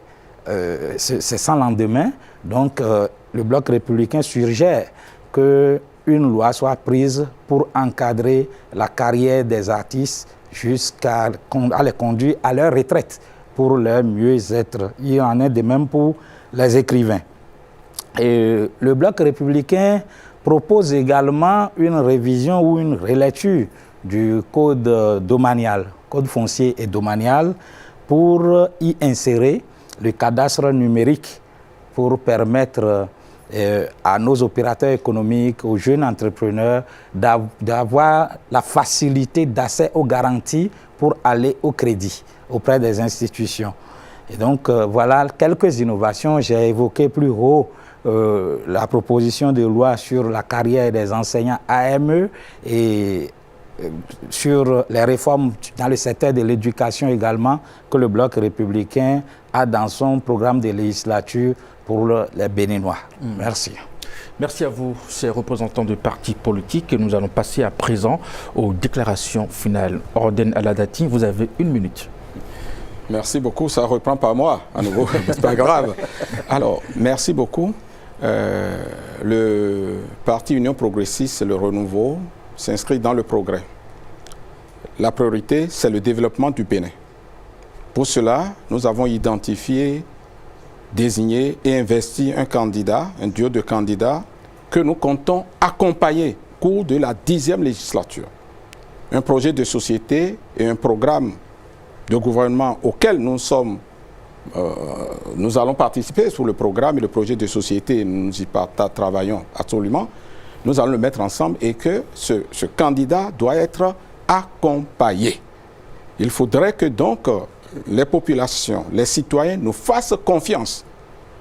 c'est sans lendemain. Donc le Bloc républicain suggère qu'une loi soit prise pour encadrer la carrière des artistes jusqu'à les conduire à leur retraite pour leur mieux-être. Il en est de même pour les écrivains. Et le Bloc républicain propose également une révision ou une relecture du code domanial, code foncier et domanial, pour y insérer le cadastre numérique pour permettre à nos opérateurs économiques, aux jeunes entrepreneurs, d'avoir la facilité d'accès aux garanties pour aller au crédit auprès des institutions. Et donc, voilà quelques innovations. J'ai évoqué plus haut la proposition de loi sur la carrière des enseignants AME et sur les réformes dans le secteur de l'éducation également, que le Bloc républicain a dans son programme de législature pour les Béninois. Merci. Merci à vous, chers représentants de partis politiques. Nous allons passer à présent aux déclarations finales. Orden Aladati, vous avez 1 minute. Merci beaucoup. Ça reprend par moi, à nouveau. C'est pas grave. Alors, merci beaucoup. Le Parti Union progressiste, le renouveau, s'inscrit dans le progrès. La priorité, c'est le développement du Bénin. Pour cela, nous avons identifié, désigné et investi un candidat, un duo de candidats que nous comptons accompagner au cours de la 10e législature. Un projet de société et un programme de gouvernement auquel nous allons participer sur le programme et le projet de société, nous y travaillons absolument. Nous allons le mettre ensemble et que ce candidat doit être accompagné. Il faudrait que donc les populations, les citoyens nous fassent confiance.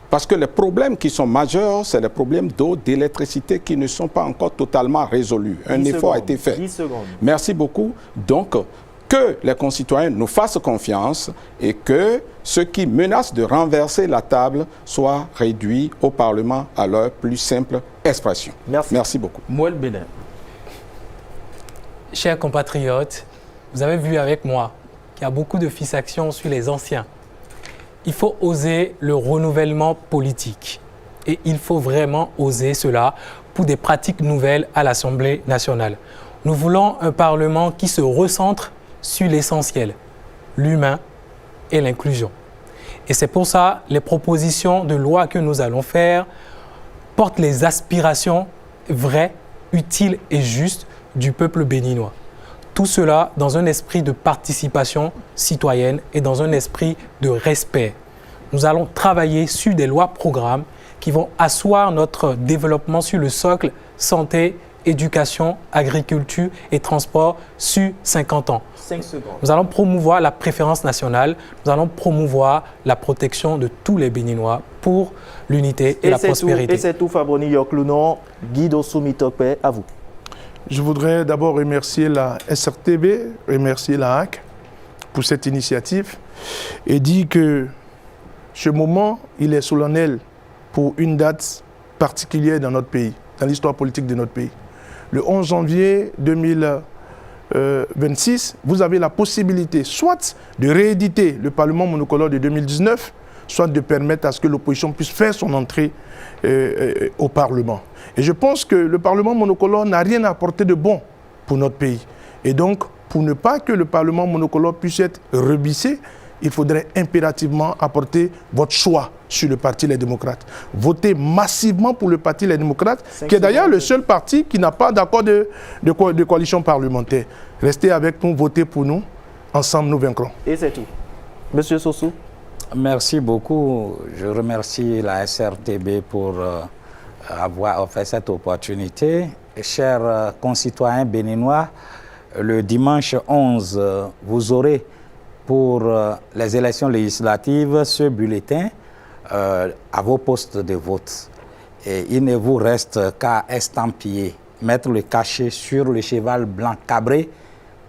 Parce que les problèmes qui sont majeurs, c'est les problèmes d'eau, d'électricité qui ne sont pas encore totalement résolus. Un effort a été fait. 10 secondes. Merci beaucoup. Donc, que les concitoyens nous fassent confiance et que ceux qui menacent de renverser la table soient réduits au Parlement à leur plus simple expression. Merci. Merci beaucoup. Moël Bénin. Chers compatriotes, vous avez vu avec moi qu'il y a beaucoup de fixations sur les anciens. Il faut oser le renouvellement politique. Et il faut vraiment oser cela pour des pratiques nouvelles à l'Assemblée nationale. Nous voulons un Parlement qui se recentre sur l'essentiel, l'humain et l'inclusion. Et c'est pour ça les propositions de loi que nous allons faire portent les aspirations vraies, utiles et justes du peuple béninois. Tout cela dans un esprit de participation citoyenne et dans un esprit de respect. Nous allons travailler sur des lois-programmes qui vont asseoir notre développement sur le socle santé, éducation, agriculture et transport sur 50 ans. 5 secondes. Nous allons promouvoir la préférence nationale, nous allons promouvoir la protection de tous les Béninois pour l'unité et la prospérité. Et c'est tout, Fabroni Yoklounon, Guido Soumitokpe, à vous. Je voudrais d'abord remercier la SRTB, remercier la HAC pour cette initiative et dire que ce moment, il est solennel pour une date particulière dans notre pays, dans l'histoire politique de notre pays. Le 11 janvier 2026, vous avez la possibilité soit de rééditer le Parlement monocolore de 2019, soit de permettre à ce que l'opposition puisse faire son entrée au Parlement. Et je pense que le Parlement monocolore n'a rien à apporter de bon pour notre pays. Et donc, pour ne pas que le Parlement monocolore puisse être rebissé, il faudrait impérativement apporter votre choix sur le Parti Les Démocrates. Votez massivement pour le Parti Les Démocrates, qui est d'ailleurs le seul parti qui n'a pas d'accord de coalition parlementaire. Restez avec nous, votez pour nous. Ensemble, nous vaincrons. Et c'est tout. Monsieur Sossou. Merci beaucoup. Je remercie la SRTB pour avoir offert cette opportunité. Chers concitoyens béninois, le dimanche 11, vous aurez pour les élections législatives ce bulletin à vos postes de vote. Et il ne vous reste qu'à estampiller, mettre le cachet sur le cheval blanc cabré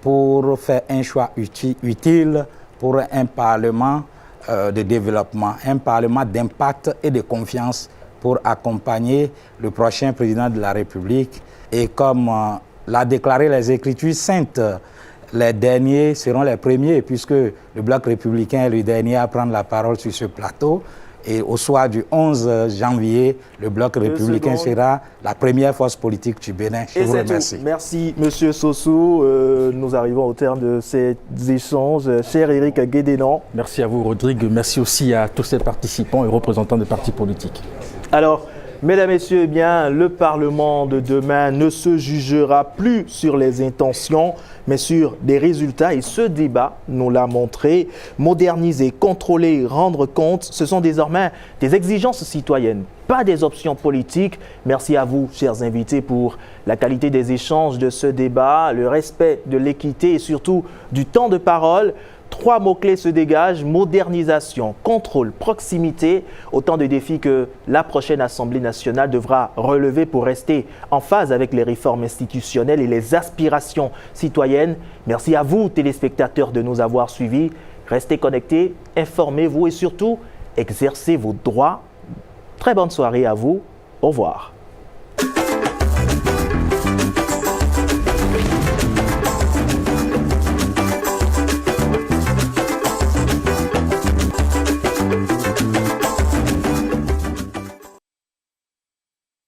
pour faire un choix utile pour un Parlement de développement, un Parlement d'impact et de confiance pour accompagner le prochain président de la République. Et comme l'a déclaré les Écritures saintes, les derniers seront les premiers, puisque le Bloc républicain est le dernier à prendre la parole sur ce plateau. Et au soir du 11 janvier, le Bloc républicain sera la première force politique du Bénin. Je vous remercie. Tout. Merci, Monsieur Sossou. Nous arrivons au terme de ces échanges. Cher Éric Guédénan. Merci à vous, Rodrigue. Merci aussi à tous ces participants et représentants des partis politiques. Alors, mesdames, messieurs, eh bien, le Parlement de demain ne se jugera plus sur les intentions, mais sur des résultats. Et ce débat nous l'a montré. Moderniser, contrôler, rendre compte, ce sont désormais des exigences citoyennes, pas des options politiques. Merci à vous, chers invités, pour la qualité des échanges de ce débat, le respect de l'équité et surtout du temps de parole. 3 mots-clés se dégagent: modernisation, contrôle, proximité. Autant de défis que la prochaine Assemblée nationale devra relever pour rester en phase avec les réformes institutionnelles et les aspirations citoyennes. Merci à vous, téléspectateurs, de nous avoir suivis. Restez connectés, informez-vous et surtout, exercez vos droits. Très bonne soirée à vous. Au revoir.